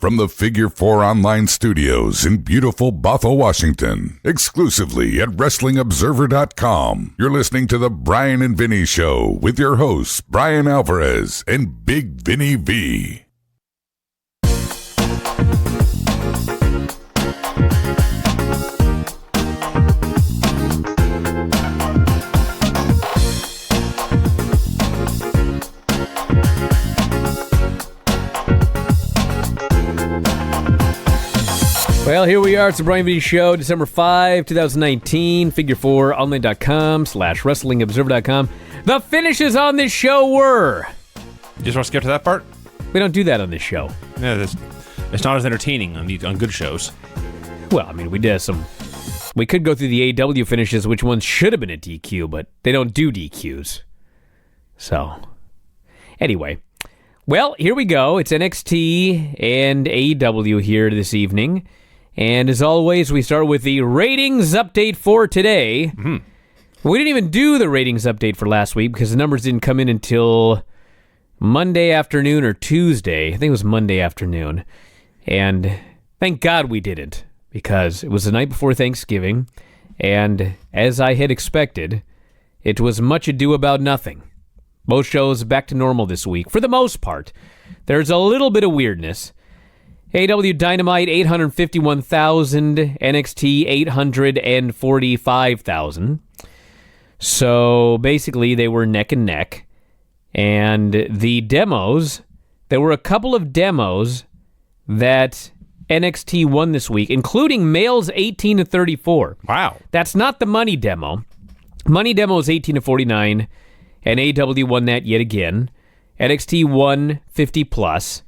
From the Figure 4 Online Studios in beautiful Bothell, Washington, exclusively at WrestlingObserver.com, you're listening to the Bryan and Vinny Show with your hosts, Bryan Alvarez and Big Vinny V. Well, here we are. It's the Bryan and Vinny Show, December 5, 2019. Figure4online.com/WrestlingObserver.com. The finishes on this show were... You just want to skip to that part? We don't do that on this show. Yeah, it's not as entertaining on good shows. Well, I mean, we did some... We could go through the AEW finishes, which ones should have been a DQ, but they don't do DQs. So, anyway. Well, here we go. It's NXT and AEW here this evening. And as always, we start with the ratings update for today. Mm-hmm. We didn't even do the ratings update for last week because the numbers didn't come in until Monday afternoon or Tuesday. I think it was Monday afternoon. And thank God we didn't, because it was the night before Thanksgiving. And as I had expected, it was much ado about nothing. Both shows back to normal this week, for the most part. There's a little bit of weirdness. AEW Dynamite, 851,000. NXT, 845,000. So, basically, they were neck and neck. And the demos, there were a couple of demos that NXT won this week, including males 18 to 34. Wow. That's not the money demo. Money demo is 18 to 49. And AEW won that yet again. NXT won 50 plus.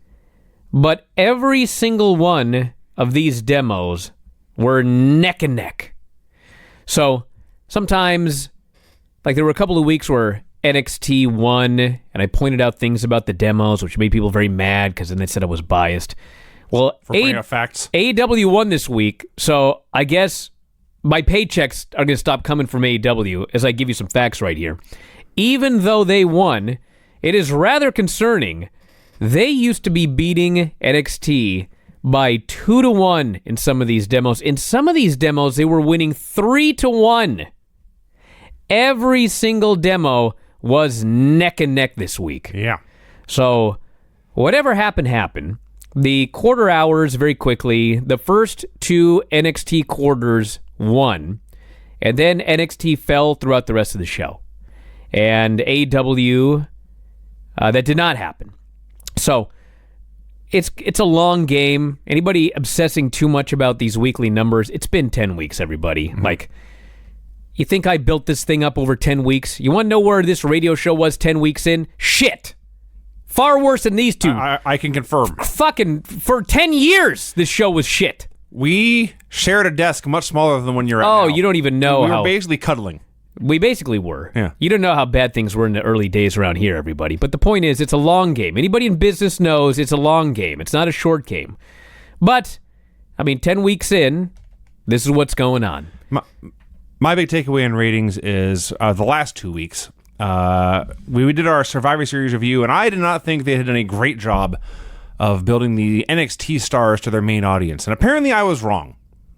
But every single one of these demos were neck and neck. So sometimes, like there were a couple of weeks where NXT won, and I pointed out things about the demos, which made people very mad because then they said I was biased. Well, for bringing up facts. AEW won this week, so I guess my paychecks are going to stop coming from AEW as I give you some facts right here. Even though they won, it is rather concerning. They used to be beating NXT by 2-1 in some of these demos. In some of these demos, they were winning 3-1. Every single demo was neck and neck this week. Yeah. So, whatever happened. The quarter hours, very quickly, the first two NXT quarters won, and then NXT fell throughout the rest of the show. And AEW, that did not happen. So, it's a long game. Anybody obsessing too much about these weekly numbers, it's been 10 weeks, everybody. Mm-hmm. Like, you think I built this thing up over 10 weeks? You want to know where this radio show was 10 weeks in? Shit! Far worse than these two. I can confirm. Fucking, for 10 years, this show was shit. We shared a desk much smaller than when you're at now. Oh, you don't even know how... We were basically cuddling. We basically were. Yeah. You don't know how bad things were in the early days around here, everybody. But the point is, it's a long game. Anybody in business knows it's a long game. It's not a short game. But, 10 weeks in, this is what's going on. My big takeaway in ratings is the last 2 weeks. We did our Survivor Series review, and I did not think they had done a great job of building the NXT stars to their main audience. And apparently I was wrong.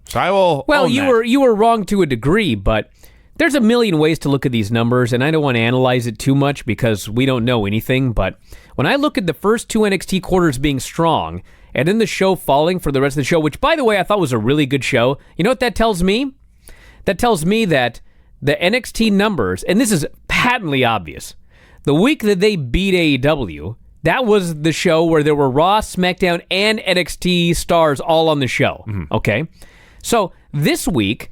So I will own that. You were wrong to a degree, but... There's a million ways to look at these numbers, and I don't want to analyze it too much because we don't know anything, but when I look at the first two NXT quarters being strong, and then the show falling for the rest of the show, which, by the way, I thought was a really good show, you know what that tells me? That tells me that the NXT numbers, and this is patently obvious, the week that they beat AEW, that was the show where there were Raw, SmackDown, and NXT stars all on the show, okay? So this week...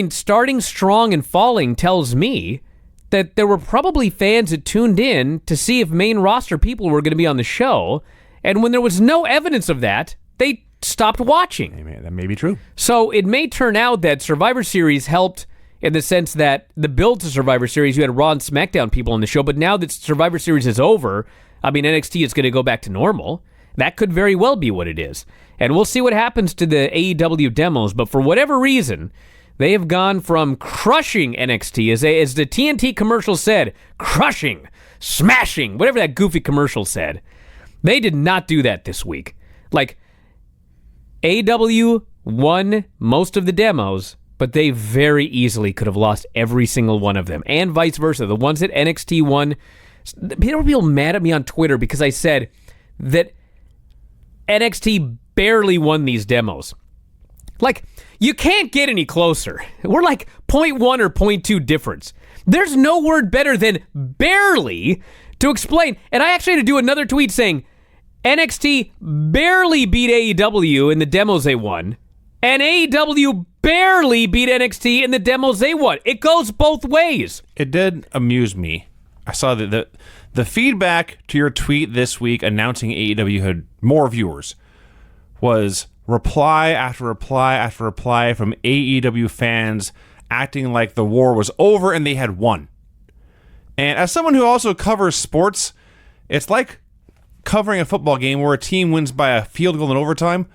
starting strong and falling tells me that there were probably fans that tuned in to see if main roster people were going to be on the show, and when there was no evidence of that, they stopped watching. That may be true. So it may turn out that Survivor Series helped in the sense that the build to Survivor Series, you had Raw and SmackDown people on the show, but now that Survivor Series is over, NXT is going to go back to normal. That could very well be what it is. And we'll see what happens to the AEW demos, but for whatever reason... They have gone from crushing NXT, as the TNT commercial said, crushing, smashing, whatever that goofy commercial said. They did not do that this week. Like, AEW won most of the demos, but they very easily could have lost every single one of them, and vice versa. The ones that NXT won, people were mad at me on Twitter because I said that NXT barely won these demos. Like, you can't get any closer. We're like 0.1 or 0.2 difference. There's no word better than barely to explain. And I actually had to do another tweet saying NXT barely beat AEW in the demos they won, and AEW barely beat NXT in the demos they won. It goes both ways. It did amuse me. I saw that the feedback to your tweet this week announcing AEW had more viewers was reply after reply after reply from AEW fans acting like the war was over and they had won. And as someone who also covers sports, it's like covering a football game where a team wins by a field goal in overtime.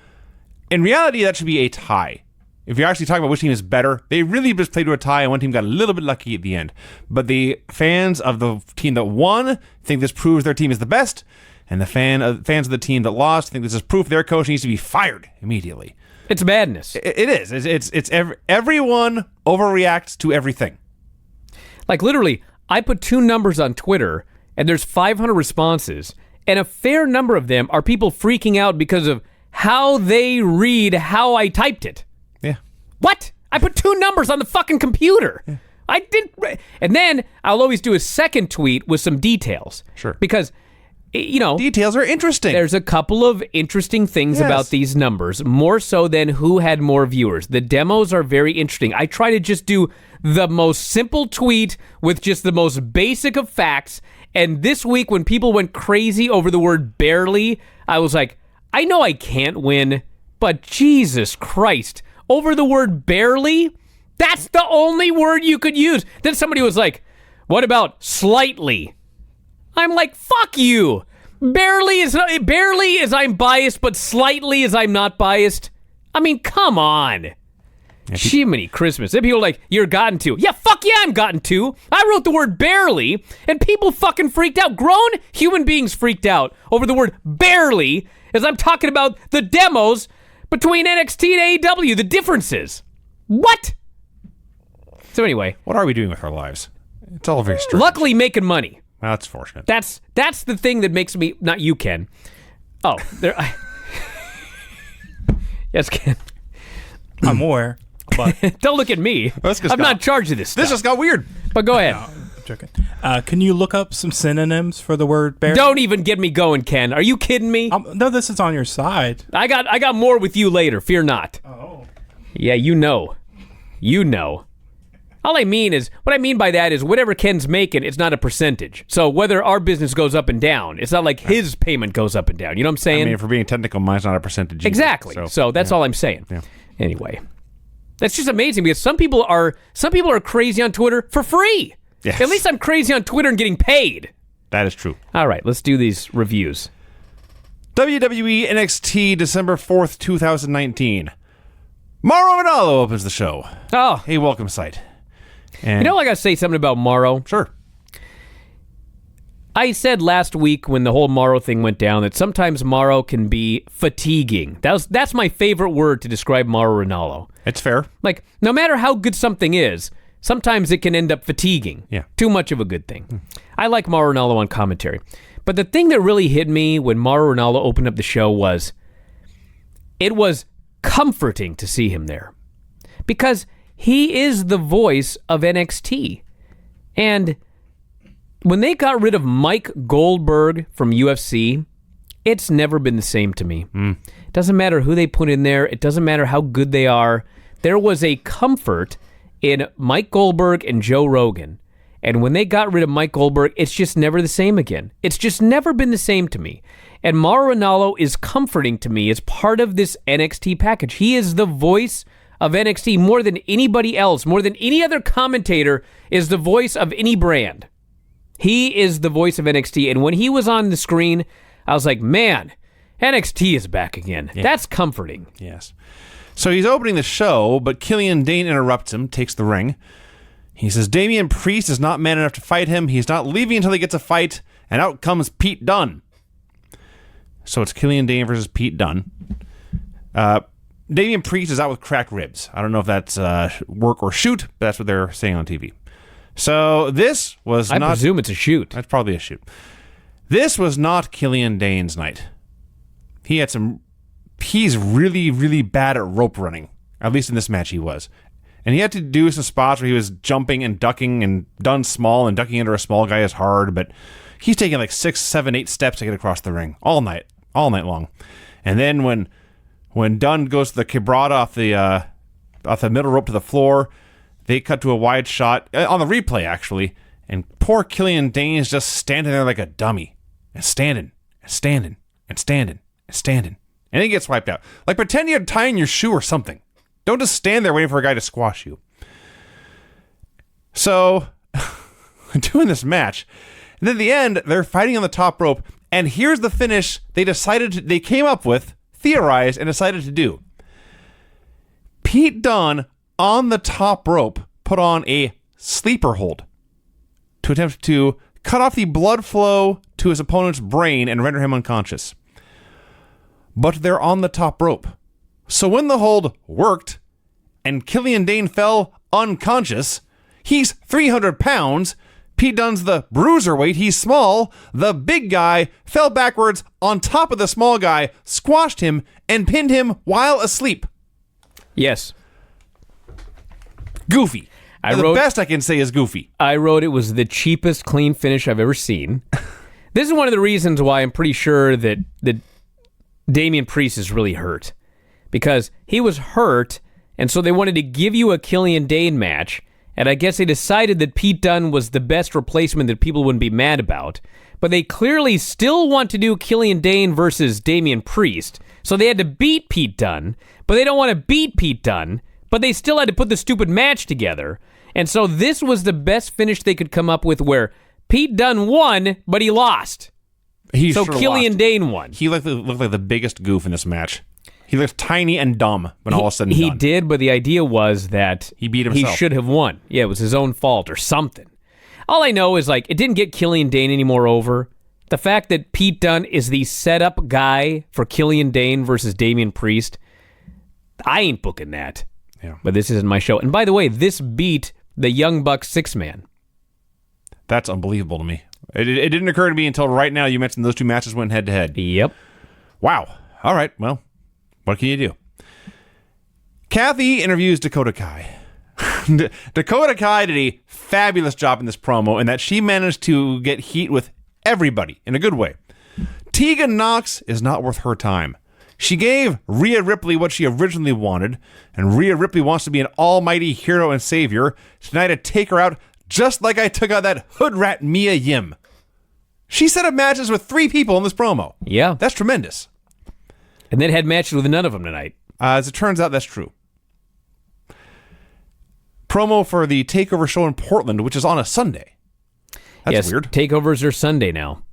In reality, that should be a tie. If you're actually talking about which team is better, they really just played to a tie and one team got a little bit lucky at the end. But the fans of the team that won think this proves their team is the best, and the fans of the team that lost think this is proof their coach needs to be fired immediately. It's madness. It is. It's everyone overreacts to everything. Like, literally, I put 2 numbers on Twitter, and there's 500 responses, and a fair number of them are people freaking out because of how they read how I typed it. Yeah. What? I put 2 numbers on the fucking computer. Yeah. I didn't. And then I'll always do a second tweet with some details. Sure. Because, you know, details are interesting. There's a couple of interesting things about these numbers, more so than who had more viewers. The demos are very interesting. I try to just do the most simple tweet with just the most basic of facts. And this week, when people went crazy over the word barely, I was like, I know I can't win, but Jesus Christ, over the word barely? That's the only word you could use. Then somebody was like, what about slightly? I'm like, fuck you. Barely is I'm biased, but slightly is I'm not biased. I mean, come on. Jiminy Christmas. Then people are like, you're gotten to. Yeah, fuck yeah, I'm gotten to. I wrote the word barely, and people fucking freaked out. Grown human beings freaked out over the word barely as I'm talking about the demos between NXT and AEW, the differences. What? So anyway. What are we doing with our lives? It's all very strange. Luckily, making money. Well, that's fortunate. That's the thing that makes me, not you, Ken. Oh, there. Yes, Ken. I'm aware, but don't look at me. I'm not in charge of this stuff. This just got weird. But go ahead. No, I'm joking. Can you look up some synonyms for the word bear? Don't even get me going, Ken. Are you kidding me? No, this is on your side. I got more with you later. Fear not. Oh. Yeah, you know. You know. All I mean is, what I mean by that is whatever Ken's making, it's not a percentage. So whether our business goes up and down, it's not like his payment goes up and down. You know what I'm saying? I mean, if we're being technical, mine's not a percentage. Exactly. Either, so that's all I'm saying. Yeah. Anyway, that's just amazing because some people are crazy on Twitter for free. Yes. At least I'm crazy on Twitter and getting paid. That is true. All right, let's do these reviews. WWE NXT December 4th, 2019. Mauro Ranallo opens the show. Oh. A welcome sight. And you know, I got to say something about Mauro. Sure. I said last week when the whole Mauro thing went down that sometimes Mauro can be fatiguing. That's my favorite word to describe Mauro Ranallo. It's fair. Like, no matter how good something is, sometimes it can end up fatiguing. Yeah. Too much of a good thing. I like Mauro Ranallo on commentary. But the thing that really hit me when Mauro Ranallo opened up the show was it was comforting to see him there. Because he is the voice of NXT. And when they got rid of Mike Goldberg from UFC, it's never been the same to me. It doesn't matter who they put in there. It doesn't matter how good they are. There was a comfort in Mike Goldberg and Joe Rogan. And when they got rid of Mike Goldberg, it's just never the same again. It's just never been the same to me. And Mauro Ranallo is comforting to me as part of this NXT package. He is the voice of NXT more than anybody else, more than any other commentator is the voice of any brand. He is the voice of NXT. And when he was on the screen, I was like, man, NXT is back again. Yeah. That's comforting. Yes. So he's opening the show, but Killian Dane interrupts him, takes the ring. He says Damian Priest is not man enough to fight him. He's not leaving until he gets a fight. And out comes Pete Dunne. So it's Killian Dane versus Pete Dunne. Damian Priest is out with cracked ribs. I don't know if that's work or shoot, but that's what they're saying on TV. So this was I not... presume it's a shoot. That's probably a shoot. This was not Killian Dane's night. He's really, really bad at rope running. At least in this match he was. And he had to do some spots where he was jumping and ducking and done small, and ducking under a small guy is hard, but he's taking like 6, 7, 8 steps to get across the ring all night long. And then when Dunn goes to the quebrada off the middle rope to the floor, they cut to a wide shot on the replay actually, and poor Killian Dane is just standing there like a dummy, and standing and standing and standing and standing, and he gets wiped out. Like, pretend you're tying your shoe or something. Don't just stand there waiting for a guy to squash you. So, doing this match, and then at the end, they're fighting on the top rope, and here's the finish they came up with, theorized, and decided to do. Pete Dunne, on the top rope, put on a sleeper hold to attempt to cut off the blood flow to his opponent's brain and render him unconscious. But they're on the top rope. So when the hold worked and Killian Dane fell unconscious, he's 300 pounds. Pete Dunne's the bruiserweight. He's small. The big guy fell backwards on top of the small guy, squashed him, and pinned him while asleep. Yes. Goofy. The best I can say is goofy. I wrote it was the cheapest clean finish I've ever seen. This is one of the reasons why I'm pretty sure that Damian Priest is really hurt. Because he was hurt, and so they wanted to give you a Killian Dane match, and I guess they decided that Pete Dunne was the best replacement that people wouldn't be mad about, but they clearly still want to do Killian Dane versus Damian Priest, so they had to beat Pete Dunne, but they don't want to beat Pete Dunne, but they still had to put the stupid match together, and so this was the best finish they could come up with where Pete Dunne won, but he lost. So Killian Dane won. He looked like the biggest goof in this match. He looked tiny and dumb when all is said and done. He did, but the idea was that he beat himself. He should have won. Yeah, it was his own fault or something. All I know is, like, it didn't get Killian Dane any more over. The fact that Pete Dunne is the setup guy for Killian Dane versus Damian Priest, I ain't booking that. Yeah. But this isn't my show. And by the way, this beat the Young Bucks 6-man. That's unbelievable to me. It didn't occur to me until right now you mentioned those two matches went head-to-head. Yep. Wow. All right, well, what can you do? Kathy interviews Dakota Kai. Dakota Kai did a fabulous job in this promo in that she managed to get heat with everybody in a good way. Tegan Nox is not worth her time. She gave Rhea Ripley what she originally wanted, and Rhea Ripley wants to be an almighty hero and savior. Tonight I take her out just like I took out that hood rat Mia Yim. She set up matches with 3 people in this promo. Yeah. That's tremendous. And then had matches with none of them tonight. As it turns out, that's true. Promo for the TakeOver show in Portland, which is on a Sunday. That's weird. Takeovers are Sunday now.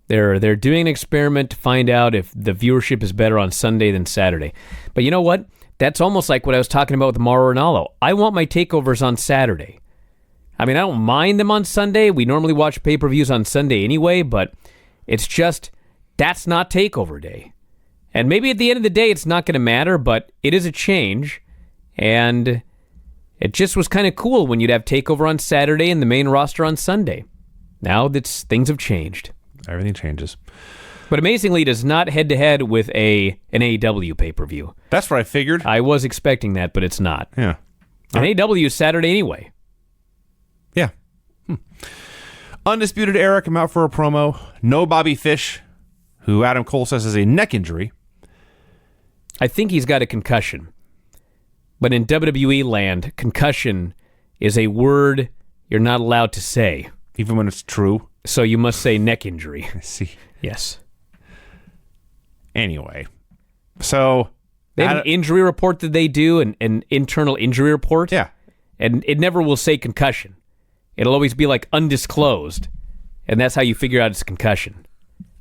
They're doing an experiment to find out if the viewership is better on Sunday than Saturday. But you know what? That's almost like what I was talking about with Mauro Ranallo. I want my takeovers on Saturday. I mean, I don't mind them on Sunday. We normally watch pay-per-views on Sunday anyway, but it's just, that's not takeover day. And maybe at the end of the day, it's not going to matter, but it is a change. And it just was kind of cool when you'd have takeover on Saturday and the main roster on Sunday. Now things have changed. Everything changes. But amazingly, it is not head-to-head with an AEW pay-per-view. That's what I figured. I was expecting that, but it's not. Yeah. And AEW is Saturday anyway. Yeah. Undisputed Era come out for a promo. No Bobby Fish, who Adam Cole says is a neck injury. I think he's got a concussion. But in WWE land, concussion is a word you're not allowed to say. Even when it's true? So you must say neck injury. I see. Yes. Anyway. So they have an injury report that they do, an internal injury report. Yeah. And it never will say concussion. It'll always be like undisclosed. And that's how you figure out it's concussion.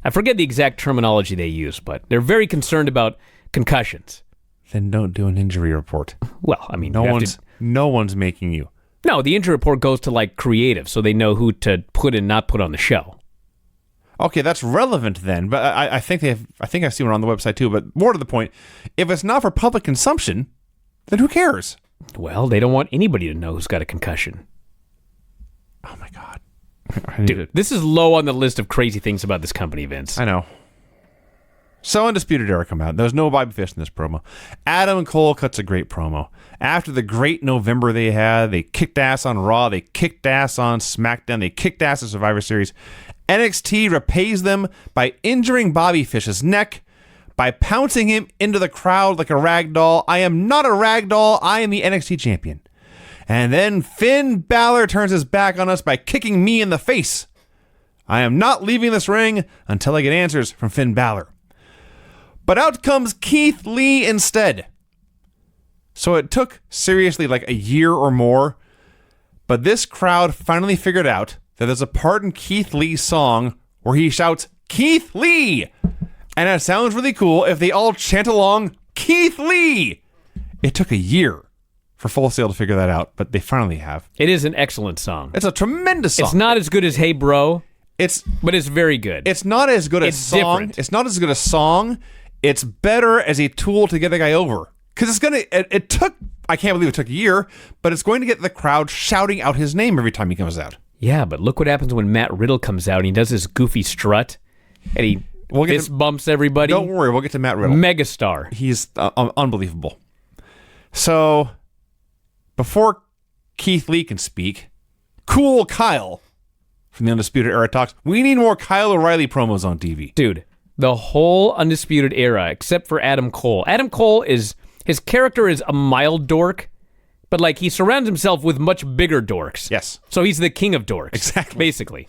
I forget the exact terminology they use, but they're very concerned about concussions. Then don't do an injury report. Well, I mean, no one's making you. No, the injury report goes to like creative, so they know who to put and not put on the show. Okay, that's relevant then, but I think I've seen it on the website too. But more to the point, if it's not for public consumption, then who cares? Well, they don't want anybody to know who's got a concussion. Oh my God. Dude, this is low on the list of crazy things about this company, Vince. I know. So Undisputed Era come out. There was no Bobby Fish in this promo. Adam Cole cuts a great promo. After the great November they had, they kicked ass on Raw, they kicked ass on SmackDown, they kicked ass at Survivor Series. NXT repays them by injuring Bobby Fish's neck, by pouncing him into the crowd like a rag doll. I am not a rag doll, I am the NXT champion. And then Finn Balor turns his back on us by kicking me in the face. I am not leaving this ring until I get answers from Finn Balor. But out comes Keith Lee instead. So it took, seriously, like a year or more, but this crowd finally figured out that there's a part in Keith Lee's song where he shouts, Keith Lee! And it sounds really cool if they all chant along, Keith Lee! It took a year for Full Sail to figure that out, but they finally have. It is an excellent song. It's a tremendous song. It's not as good as Hey Bro, but it's very good. It's not as good as song. Different. It's not as good a song. It's better as a tool to get the guy over. Because it's going to, it took, I can't believe it took a year, but it's going to get the crowd shouting out his name every time he comes out. Yeah, but look what happens when Matt Riddle comes out and he does this goofy strut and he fist bumps everybody. Don't worry, we'll get to Matt Riddle. Megastar. He's unbelievable. So, before Keith Lee can speak, Cool Kyle from the Undisputed Era talks, we need more Kyle O'Reilly promos on TV. Dude, the whole Undisputed Era, except for Adam Cole. Adam Cole his character is a mild dork, but like he surrounds himself with much bigger dorks. Yes. So he's the king of dorks. Exactly. Basically.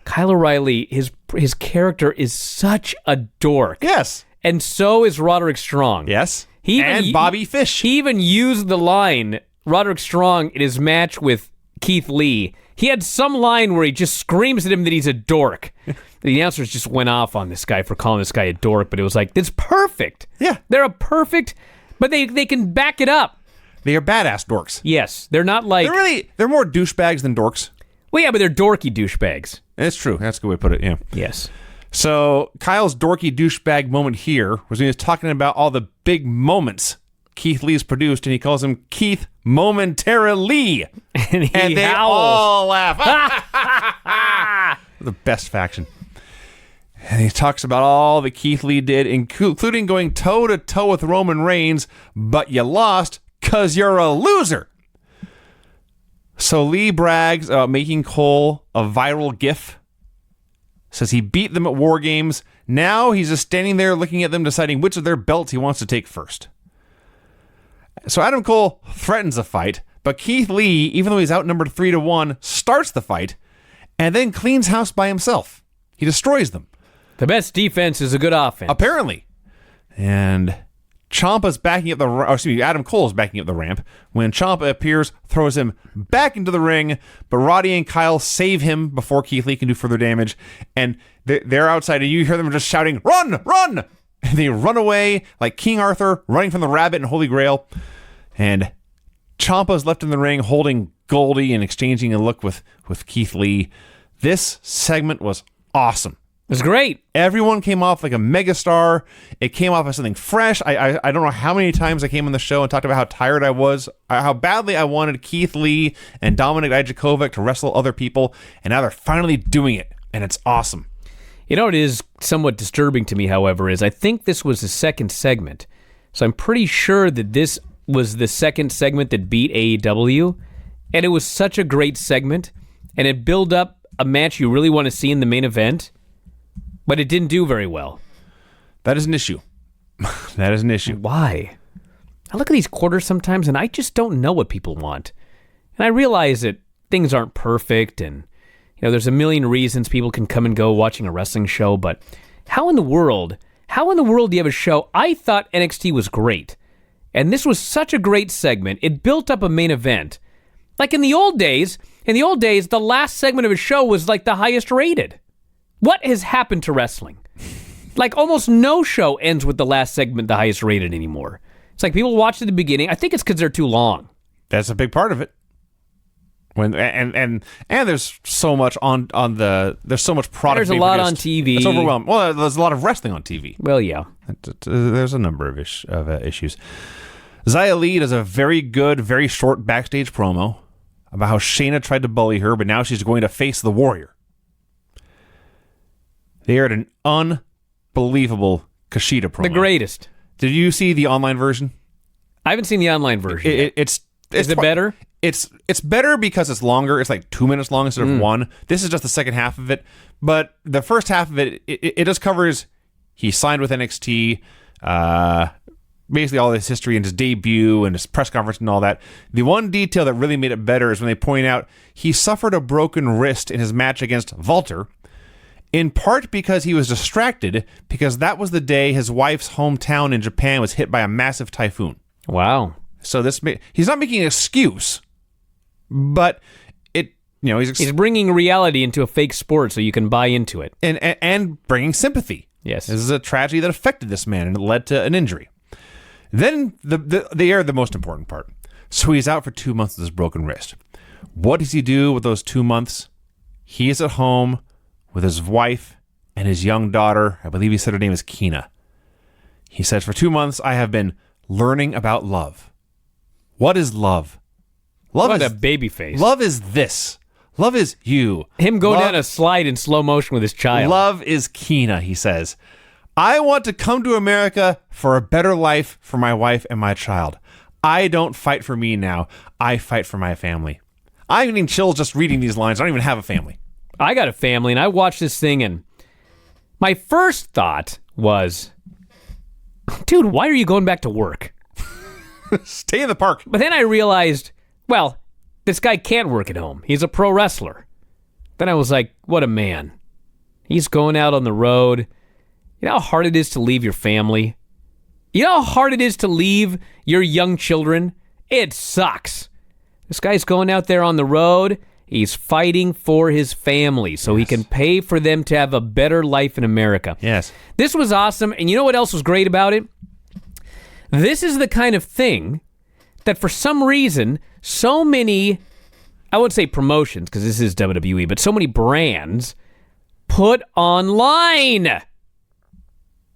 Kyle O'Reilly, his character is such a dork. Yes. And so is Roderick Strong. Yes. And Bobby Fish. He even used the line, Roderick Strong, in his match with Keith Lee. He had some line where he just screams at him that he's a dork. The announcers just went off on this guy for calling this guy a dork, but it was like, it's perfect. Yeah. They're a perfect, but they can back it up. They are badass dorks. Yes. They're not like... They're more douchebags than dorks. Well, yeah, but they're dorky douchebags. It's true. That's a good way to put it, yeah. Yes. So, Kyle's dorky douchebag moment here was when he was talking about all the big moments Keith Lee's produced, and he calls him Keith Momentarily. And they howls. all laugh. The best faction. And he talks about all that Keith Lee did, including going toe-to-toe with Roman Reigns, but you lost because you're a loser. So Lee brags about making Cole a viral gif. Says he beat them at War Games. Now he's just standing there looking at them, deciding which of their belts he wants to take first. So Adam Cole threatens a fight, but Keith Lee, even though he's outnumbered 3-1, starts the fight and then cleans house by himself. He destroys them. The best defense is a good offense. Apparently. And Ciampa's backing up Adam Cole's backing up the ramp when Ciampa appears, throws him back into the ring, but Roddy and Kyle save him before Keith Lee can do further damage. And they're outside, and you hear them just shouting, "Run! Run!" And they run away like King Arthur running from the rabbit and Holy Grail. And Ciampa's left in the ring holding Goldie and exchanging a look with Keith Lee. This segment was awesome. It was great. Everyone came off like a megastar. It came off as something fresh. I don't know how many times I came on the show and talked about how tired I was, how badly I wanted Keith Lee and Dominik Dijakovic to wrestle other people, and now they're finally doing it, and it's awesome. You know what is somewhat disturbing to me, however, is I think this was the second segment. So I'm pretty sure that this was the second segment that beat AEW, and it was such a great segment, and it built up a match you really want to see in the main event, but it didn't do very well. That is an issue. That is an issue. Why? I look at these quarters sometimes, and I just don't know what people want. And I realize that things aren't perfect, and there's a million reasons people can come and go watching a wrestling show, but how in the world do you have a show? I thought NXT was great, and this was such a great segment. It built up a main event. Like in the old days, the last segment of a show was like the highest rated. What has happened to wrestling? Like almost no show ends with the last segment the highest rated anymore. It's like people watch at the beginning. I think it's because they're too long. That's a big part of it. And there's so much there's so much product. There's a lot on TV. It's overwhelming. Well, there's a lot of wrestling on TV. Well, yeah. There's a number of issues. Xia Li does a very good, very short backstage promo about how Shayna tried to bully her, but now she's going to face the Warrior. They aired an unbelievable Kushida promo. The greatest. Did you see the online version? I haven't seen the online version. Is it better? It's better because it's longer. It's like 2 minutes long instead of one. This is just the second half of it. But the first half of it just covers he signed with NXT, basically all his history and his debut and his press conference and all that. The one detail that really made it better is when they point out he suffered a broken wrist in his match against Walter, in part because he was distracted because that was the day his wife's hometown in Japan was hit by a massive typhoon. Wow. So he's not making an excuse, but he's bringing reality into a fake sport so you can buy into it. And bringing sympathy. Yes. This is a tragedy that affected this man and it led to an injury. Then they aired the most important part. So he's out for 2 months with his broken wrist. What does he do with those 2 months? He is at home with his wife and his young daughter. I believe he said her name is Kina. He says, for 2 months, I have been learning about love. What is love? What a baby face. Love is this. Love is you. Him going down a slide in slow motion with his child. Love is Kina, he says. I want to come to America for a better life for my wife and my child. I don't fight for me now. I fight for my family. I'm getting chills just reading these lines. I don't even have a family. I got a family, and I watched this thing, and my first thought was, dude, why are you going back to work? Stay in the park. But then I realized, well, this guy can't work at home. He's a pro wrestler. Then I was like, what a man. He's going out on the road. You know how hard it is to leave your family? You know how hard it is to leave your young children? It sucks. This guy's going out there on the road. He's fighting for his family so he can pay for them to have a better life in America. Yes. This was awesome. And you know what else was great about it? This is the kind of thing that for some reason, so many, I would say promotions, because this is WWE, but so many brands put online.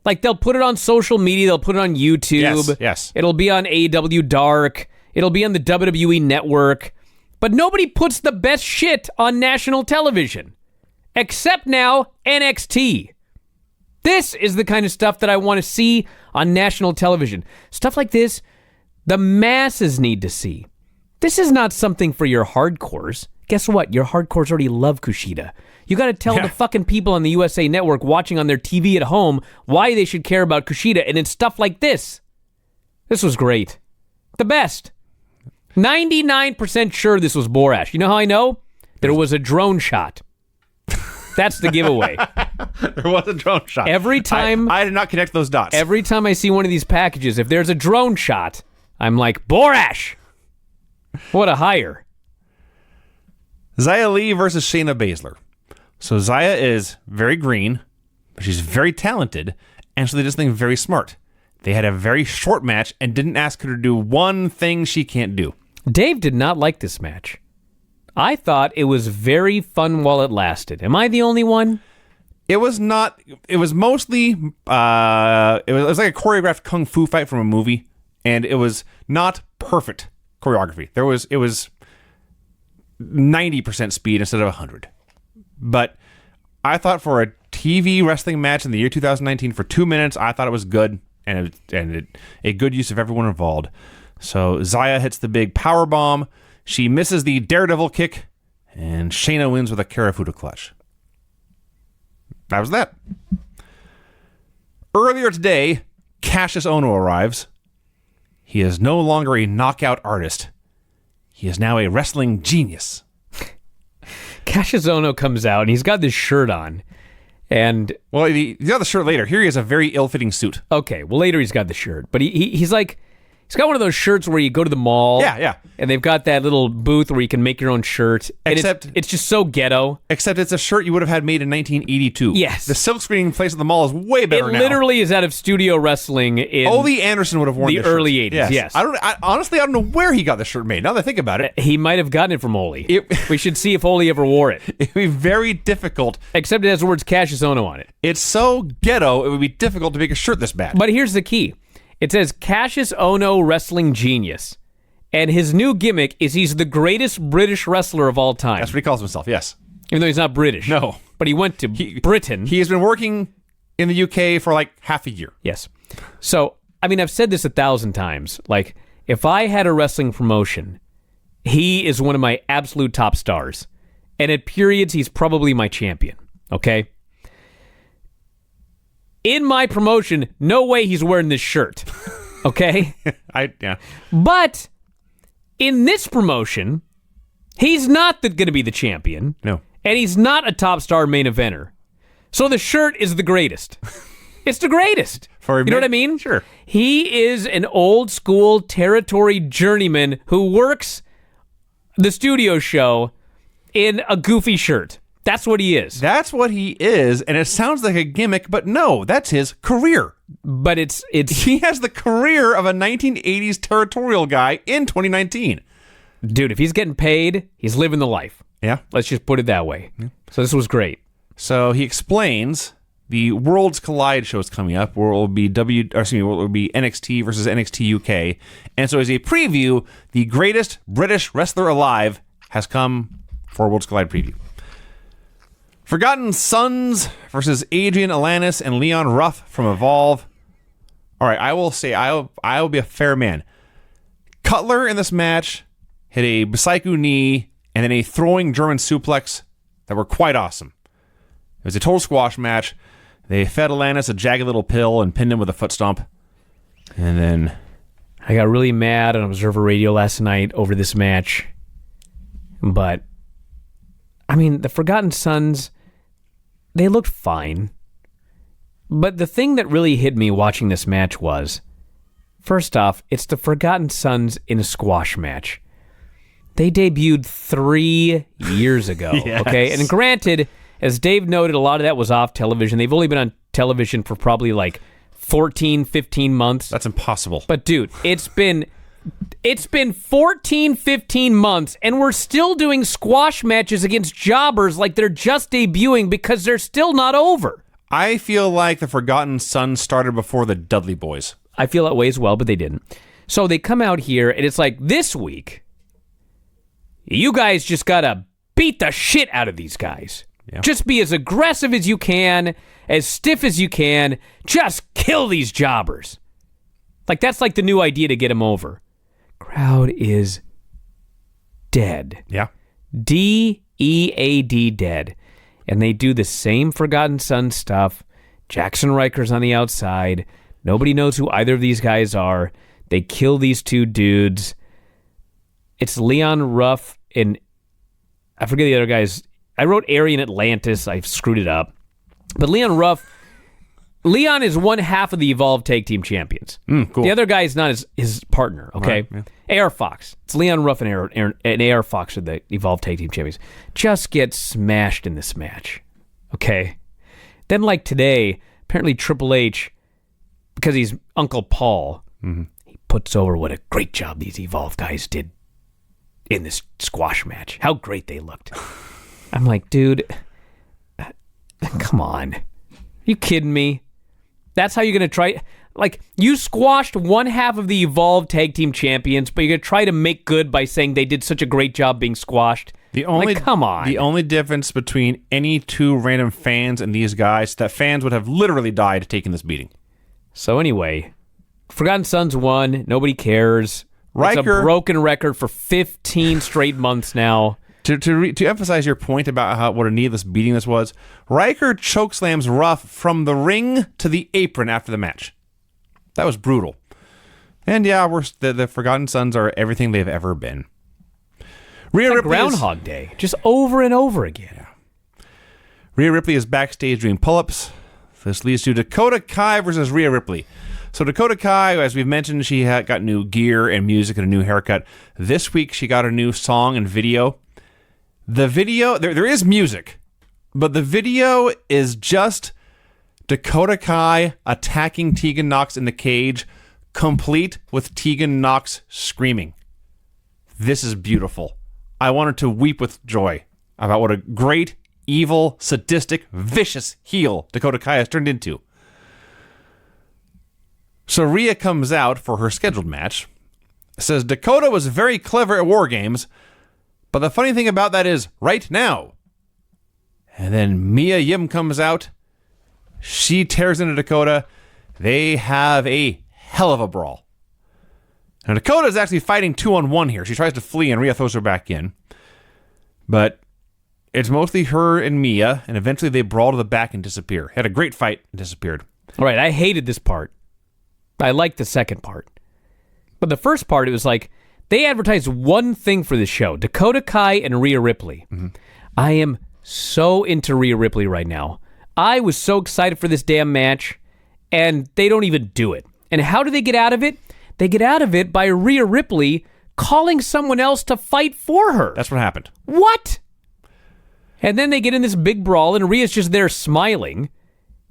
Like, they'll put it on social media. They'll put it on YouTube. Yes. It'll be on AEW Dark. It'll be on the WWE Network. But nobody puts the best shit on national television. Except now, NXT. This is the kind of stuff that I want to see on national television. Stuff like this, the masses need to see. This is not something for your hardcores. Guess what? Your hardcores already love Kushida. You got to tell the fucking people on the USA Network watching on their TV at home why they should care about Kushida, and it's stuff like this. This was great. The best. 99% sure this was Borash. You know how I know? There was a drone shot. That's the giveaway. There was a drone shot. Every time... I did not connect those dots. Every time I see one of these packages, if there's a drone shot, I'm like, Borash! What a hire. Xia Li versus Shayna Baszler. So Xia is very green, but she's very talented, and so they just think very smart. They had a very short match and didn't ask her to do one thing she can't do. Dave did not like this match. I thought it was very fun while it lasted. Am I the only one? It was not. It was mostly. It was like a choreographed kung fu fight from a movie, and it was not perfect choreography. It was 90% speed instead of 100. But I thought for a TV wrestling match in the year 2019 for 2 minutes, I thought it was good and a good use of everyone involved. So Xia hits the big power bomb. She misses the Daredevil kick, and Shayna wins with a Karafuda clutch. That was that. Earlier today, Cassius Ohno arrives. He is no longer a knockout artist. He is now a wrestling genius. Cassius Ohno comes out, and he's got this shirt on. And well, he got the shirt later. Here he has a very ill-fitting suit. Okay, well, later he's got the shirt. But he's like He's got one of those shirts where you go to the mall. Yeah. And they've got that little booth where you can make your own shirt. And it's just so ghetto. Except it's a shirt you would have had made in 1982. Yes. The silkscreen place at the mall is way better now. It literally is out of studio wrestling in Ole Anderson would have worn the this shirt. early 80s, yes. Honestly, I don't know where he got this shirt made. Now that I think about it. He might have gotten it from Ole. We should see if Ole ever wore it. It would be very difficult. Except it has the words Cassius Ohno on it. It's so ghetto, it would be difficult to make a shirt this bad. But here's the key. It says Cassius Ohno Wrestling Genius. And his new gimmick is he's the greatest British wrestler of all time. That's what he calls himself, yes. Even though he's not British. No. But he went to Britain. He has been working in the UK for like half a year. Yes. So, I mean, I've said this 1,000 times. Like, if I had a wrestling promotion, he is one of my absolute top stars. And at periods, he's probably my champion. Okay? In my promotion, no way he's wearing this shirt. Okay? Yeah. But in this promotion, he's not going to be the champion. No. And he's not a top star main eventer. So the shirt is the greatest. It's the greatest. You know what I mean? Sure. He is an old school territory journeyman who works the studio show in a goofy shirt. That's what he is. That's what he is, and it sounds like a gimmick, but no, that's his career. But it's he has the career of a 1980s territorial guy in 2019. Dude, if he's getting paid, he's living the life. Yeah. Let's just put it that way. Yeah. So this was great. So he explains the Worlds Collide show is coming up, where it will be NXT versus NXT UK. And so as a preview, the greatest British wrestler alive has come for Worlds Collide preview. Forgotten Sons versus Adrian Alanis and Leon Ruff from Evolve. All right, I will say I will be a fair man. Cutler in this match hit a Psycho knee and then a throwing German suplex that were quite awesome. It was a total squash match. They fed Alanis a jagged little pill and pinned him with a foot stomp. And then I got really mad on Observer Radio last night over this match. But, I mean, the Forgotten Sons, they looked fine. But the thing that really hit me watching this match was, first off, it's the Forgotten Sons in a squash match. They debuted 3 years ago, Yes. Okay? And granted, as Dave noted, a lot of that was off television. They've only been on television for probably like 14, 15 months. that's impossible. But dude, it's been 14, 15 months, and we're still doing squash matches against jobbers like they're just debuting because they're still not over. I feel like the Forgotten Sons started before the Dudley Boys. I feel that way as well, but they didn't. So they come out here, and it's like, this week, you guys just gotta beat the shit out of these guys. Yeah. Just be as aggressive as you can, as stiff as you can. Just kill these jobbers. Like, that's like the new idea to get them over. Crowd is dead. Yeah. D-E-A-D, dead. And they do the same Forgotten Son stuff. Jackson Riker's on the outside. Nobody knows who either of these guys are. They kill these two dudes. It's Leon Ruff and I forget the other guys. I wrote Aryan Atlantis. I screwed it up. But Leon is one half of the Evolve Tag Team Champions. Cool. The other guy is not his partner, okay? Right, yeah. AR Fox. It's Leon Ruff and AR Fox are the Evolve Tag Team Champions. Just get smashed in this match, okay? Then, like today, apparently Triple H, because he's Uncle Paul, he puts over what a great job these Evolve guys did in this squash match. How great they looked. I'm like, dude, come on. Are you kidding me? That's how you're going to try... Like, you squashed one half of the Evolve Tag Team Champions, but you're going to try to make good by saying they did such a great job being squashed? Come on. The only difference between any two random fans and these guys is that fans would have literally died taking this beating. So anyway, Forgotten Sons won. Nobody cares. It's a broken record for 15 straight months now. To emphasize your point about what a needless beating this was, Riker chokeslams Ruff from the ring to the apron after the match. That was brutal. And yeah, the Forgotten Sons are everything they've ever been. Rhea Ripley Groundhog Day, just over and over again. Yeah. Rhea Ripley is backstage doing pull-ups. This leads to Dakota Kai versus Rhea Ripley. So Dakota Kai, as we've mentioned, she got new gear and music and a new haircut. This week, she got a new song and video. The video, there is music, but the video is just Dakota Kai attacking Tegan Nox in the cage, complete with Tegan Nox screaming. This is beautiful. I wanted to weep with joy about what a great, evil, sadistic, vicious heel Dakota Kai has turned into. So Rhea comes out for her scheduled match, says Dakota was very clever at War Games, but the funny thing about that is right now. And then Mia Yim comes out. She tears into Dakota. They have a hell of a brawl. Now Dakota is actually fighting 2-on-1 here. She tries to flee and Rhea throws her back in. But it's mostly her and Mia, and eventually they brawl to the back and disappear. Had a great fight and disappeared. All right, I hated this part. I liked the second part. But the first part, it was like, they advertised one thing for this show, Dakota Kai and Rhea Ripley. Mm-hmm. I am so into Rhea Ripley right now. I was so excited for this damn match, and they don't even do it. And how do they get out of it? They get out of it by Rhea Ripley calling someone else to fight for her. That's what happened. What? And then they get in this big brawl, and Rhea's just there smiling.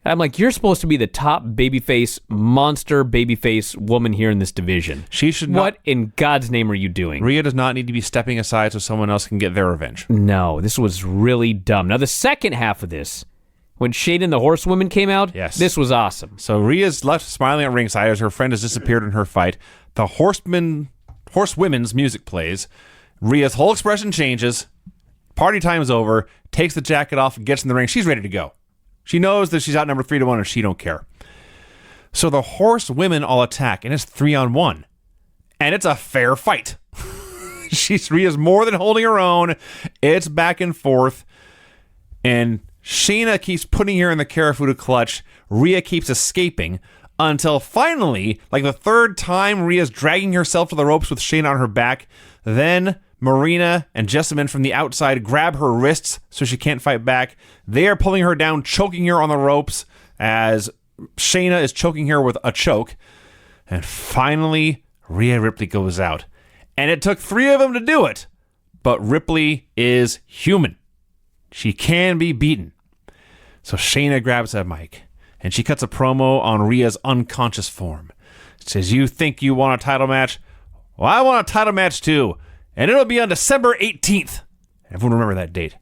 I'm like, you're supposed to be the top babyface, monster babyface woman here in this division. She should not. What in God's name are you doing? Rhea does not need to be stepping aside so someone else can get their revenge. No, this was really dumb. Now, the second half of this, when Shane and the Horsewomen came out, yes, this was awesome. So Rhea's left smiling at ringside as her friend has disappeared in her fight. The Horsewomen's music plays. Rhea's whole expression changes. Party time's over. Takes the jacket off and gets in the ring. She's ready to go. She knows that she's outnumbered 3-1 and she don't care. So the Horsewomen all attack, and it's 3-on-1. And it's a fair fight. Rhea's more than holding her own. It's back and forth. And Shayna keeps putting her in the Karafuda clutch. Rhea keeps escaping until finally, like the third time, Rhea's dragging herself to the ropes with Shayna on her back. Then Marina and Jessamine from the outside grab her wrists so she can't fight back. They are pulling her down, choking her on the ropes as Shayna is choking her with a choke. And finally, Rhea Ripley goes out. And it took 3 of them to do it. But Ripley is human. She can be beaten. So Shayna grabs that mic and she cuts a promo on Rhea's unconscious form. It says, "You think you want a title match? Well, I want a title match too. And it'll be on December 18th. Everyone remember that date.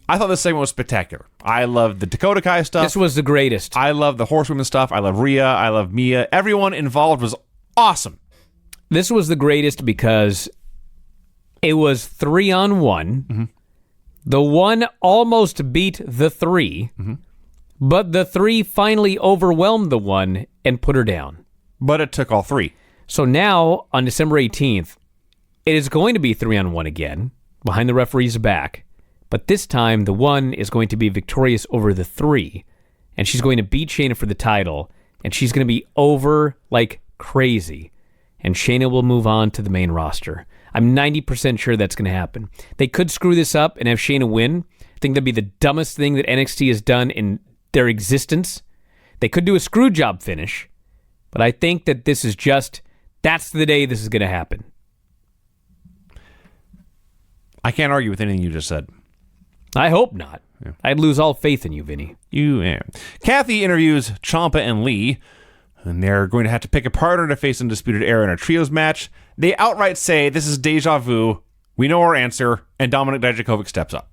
I thought this segment was spectacular. I love the Dakota Kai stuff. This was the greatest. I love the Horsewomen stuff. I love Rhea. I love Mia. Everyone involved was awesome. This was the greatest because it was 3-on-1. Mm-hmm. The one almost beat the 3, mm-hmm, but the 3 finally overwhelmed the 1 and put her down. But it took all 3. So now, on December 18th, it is going to be 3-on-1 again, behind the referee's back. But this time, the 1 is going to be victorious over the 3, and she's going to beat Shayna for the title, and she's going to be over like crazy, and Shayna will move on to the main roster. I'm 90% sure that's going to happen. They could screw this up and have Shayna win. I think that'd be the dumbest thing that NXT has done in their existence. They could do a screw job finish, but I think that this is just, that's the day this is going to happen. I can't argue with anything you just said. I hope not. Yeah. I'd lose all faith in you, Vinny. Kathy interviews Ciampa and Lee, and they're going to have to pick a partner to face Undisputed Era in a trios match. They outright say, this is deja vu, we know our answer, and Dominic Dijakovic steps up.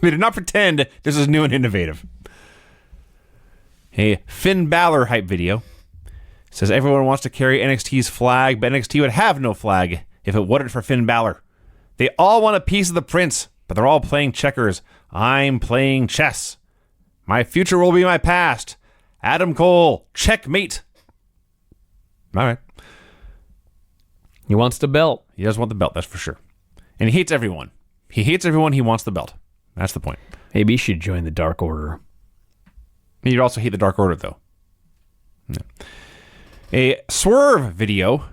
They did not pretend this is new and innovative. A Finn Balor hype video says everyone wants to carry NXT's flag, but NXT would have no flag if it wasn't for Finn Balor. They all want a piece of the prince, but they're all playing checkers. I'm playing chess. My future will be my past. Adam Cole, checkmate. All right. He wants the belt. He does want the belt, that's for sure. And he hates everyone. He hates everyone. He wants the belt. That's the point. Maybe he should join the Dark Order. You'd also hate the Dark Order, though. No. A Swerve video.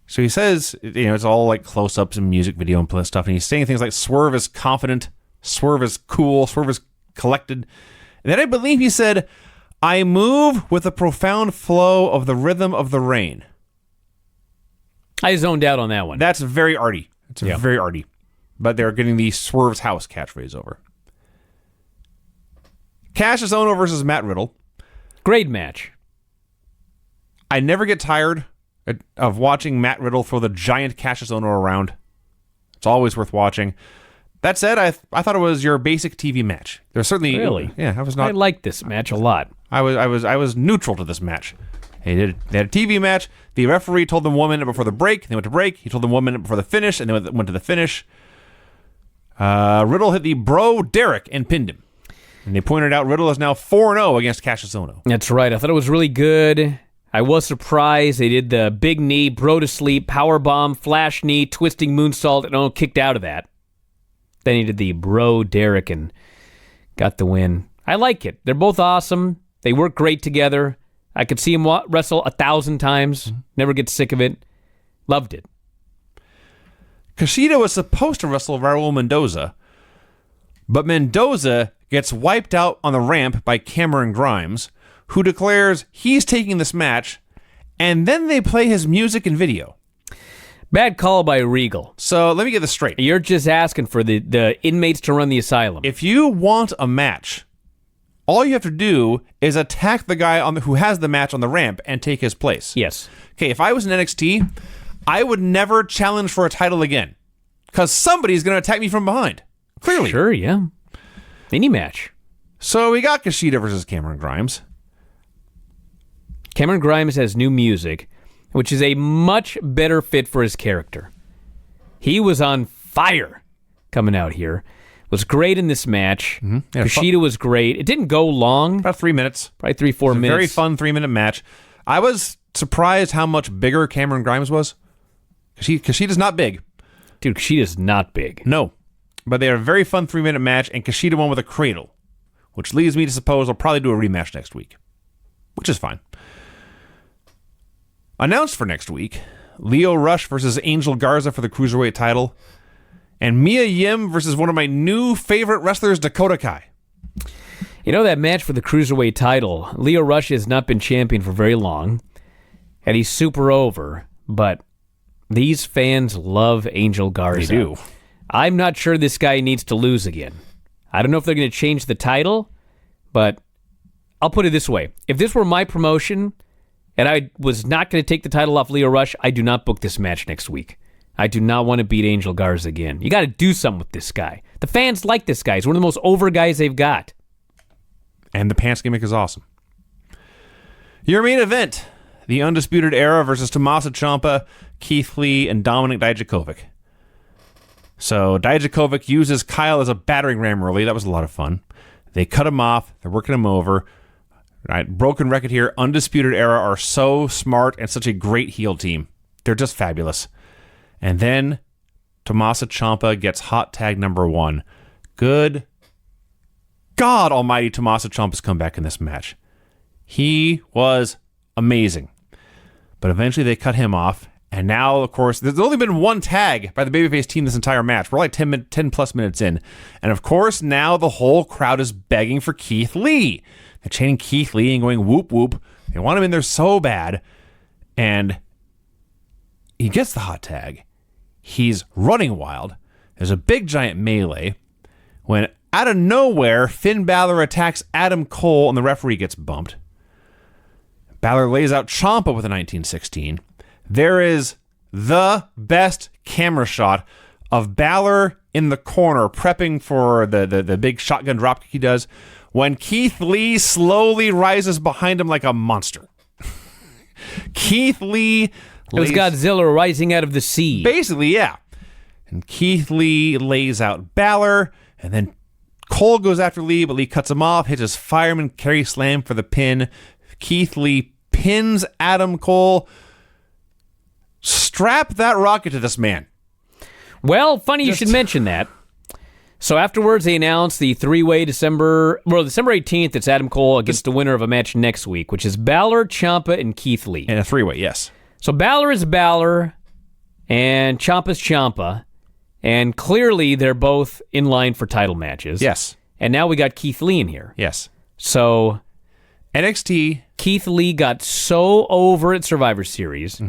So he says, it's all like close-ups and music video and stuff, and he's saying things like Swerve is confident, Swerve is cool, Swerve is collected. And then I believe he said, I move with the profound flow of the rhythm of the rain. I zoned out on that one. That's very arty. It's very arty. But they're getting the Swerve's House catchphrase over. Cassius Ohno versus Matt Riddle. Great match. I never get tired of watching Matt Riddle throw the giant Cassius Ohno around. It's always worth watching. That said, I thought it was your basic TV match. There's certainly Really? Yeah, I was not. I liked this match a lot. I was neutral to this match. They had a TV match. The referee told them 1 minute before the break. They went to break. He told them 1 minute before the finish, and they went to the finish. Riddle hit the Bro Derek and pinned him. And they pointed out Riddle is now 4-0 against Cassius Ohno. That's right. I thought it was really good. I was surprised. They did the big knee, bro to sleep, power bomb, flash knee, twisting moonsault, and Ohno kicked out of that. Then he did the Bro Derek and got the win. I like it. They're both awesome. They work great together. I could see him wrestle 1,000 times. Never get sick of it. Loved it. Kushida was supposed to wrestle Raul Mendoza, but Mendoza gets wiped out on the ramp by Cameron Grimes, who declares he's taking this match, and then they play his music and video. Bad call by Regal. So let me get this straight. You're just asking for the inmates to run the asylum. If you want a match, all you have to do is attack the guy who has the match on the ramp and take his place. Yes. Okay, if I was in NXT, I would never challenge for a title again, because somebody's going to attack me from behind. Clearly. Sure, yeah. Any match. So we got Kushida versus Cameron Grimes. Cameron Grimes has new music, which is a much better fit for his character. He was on fire coming out here. Was great in this match. Yeah, Kushida was great. It didn't go long. About 3 minutes. Probably 3-4 minutes. Very fun 3-minute match. I was surprised how much bigger Cameron Grimes was. Kushida's not big. Dude, Kushida's not big. No. But they had a very fun 3-minute match, and Kushida won with a cradle, which leads me to suppose they'll probably do a rematch next week, which is fine. Announced for next week, Lio Rush versus Angel Garza for the Cruiserweight title, and Mia Yim versus one of my new favorite wrestlers, Dakota Kai. You know that match for the Cruiserweight title, Lio Rush has not been champion for very long, and he's super over, but these fans love Angel Garza. They do. I'm not sure this guy needs to lose again. I don't know if they're going to change the title, but I'll put it this way. If this were my promotion and I was not going to take the title off Lio Rush, I do not book this match next week. I do not want to beat Angel Garza again. You got to do something with this guy. The fans like this guy. He's one of the most over guys they've got. And the pants gimmick is awesome. Your main event, the Undisputed Era versus Tommaso Ciampa, Keith Lee, and Dominik Dijakovic. So Dijakovic uses Kyle as a battering ram early. That was a lot of fun. They cut him off. They're working him over. Right, broken record here. Undisputed Era are so smart and such a great heel team. They're just fabulous. And then Tommaso Ciampa gets hot tag number 1. Good God almighty, Tommaso Ciampa's come back in this match. He was amazing. But eventually they cut him off. And now, of course, there's only been one tag by the babyface team this entire match. We're like 10 plus minutes in. And of course, now the whole crowd is begging for Keith Lee. They're chanting Keith Lee and going whoop whoop. They want him in there so bad. And he gets the hot tag. He's running wild. There's a big giant melee. When out of nowhere, Finn Balor attacks Adam Cole and the referee gets bumped. Balor lays out Ciampa with a 1916. There is the best camera shot of Balor in the corner prepping for the big shotgun dropkick he does when Keith Lee slowly rises behind him like a monster. Keith Lee... It was Godzilla rising out of the sea. Basically, yeah. And Keith Lee lays out Balor, and then Cole goes after Lee, but Lee cuts him off, hits his fireman carry slam for the pin. Keith Lee pins Adam Cole. Strap that rocket to this man. Well, funny you should mention that. So afterwards, they announced the three-way December 18th, it's Adam Cole against the winner of a match next week, which is Balor, Ciampa, and Keith Lee. And a three-way, yes. So Balor is Balor, and Ciampa's Ciampa, and clearly they're both in line for title matches. Yes. And now we got Keith Lee in here. Yes. So NXT. Keith Lee got so over at Survivor Series.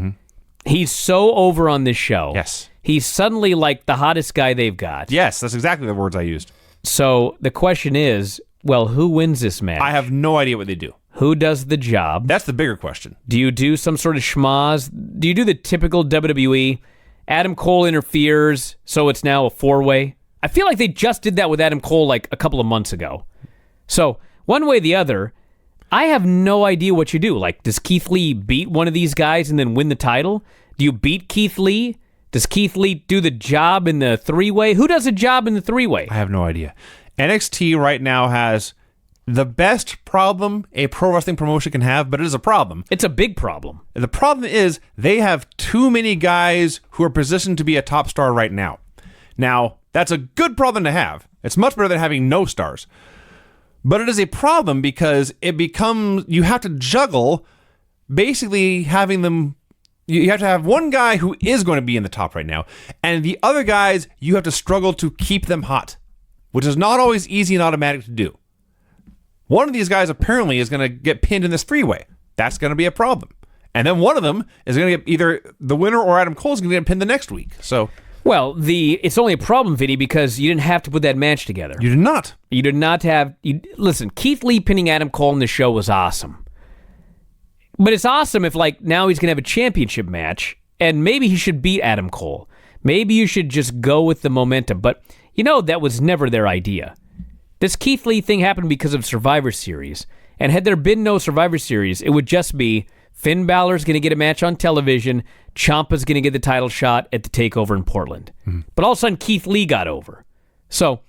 He's so over on this show. Yes. He's suddenly like the hottest guy they've got. Yes, that's exactly the words I used. So the question is, well, who wins this match? I have no idea what they do. Who does the job? That's the bigger question. Do you do some sort of schmoz? Do you do the typical WWE? Adam Cole interferes, so it's now a four-way? I feel like they just did that with Adam Cole like a couple of months ago. So one way or the other, I have no idea what you do. Like, does Keith Lee beat one of these guys and then win the title? Do you beat Keith Lee? Does Keith Lee do the job in the three-way? Who does a job in the three-way? I have no idea. NXT right now has the best problem a pro wrestling promotion can have, but it is a problem. It's a big problem. The problem is they have too many guys who are positioned to be a top star right now. Now, that's a good problem to have. It's much better than having no stars. But it is a problem because it becomes, you have to juggle basically having them, you have to have one guy who is going to be in the top right now, and the other guys, you have to struggle to keep them hot, which is not always easy and automatic to do. One of these guys apparently is going to get pinned in this three-way. That's going to be a problem. And then one of them is going to get either the winner or Adam Cole is going to get pinned the next week. So, well, it's only a problem, Vinny, because you didn't have to put that match together. you did not. You did not have... listen, Keith Lee pinning Adam Cole in the show was awesome. But it's awesome if, like, now he's going to have a championship match, and maybe he should beat Adam Cole. Maybe you should just go with the momentum. But, that was never their idea. This Keith Lee thing happened because of Survivor Series. And had there been no Survivor Series, it would just be Finn Balor's going to get a match on television, Ciampa's going to get the title shot at the TakeOver in Portland. But all of a sudden, Keith Lee got over. So,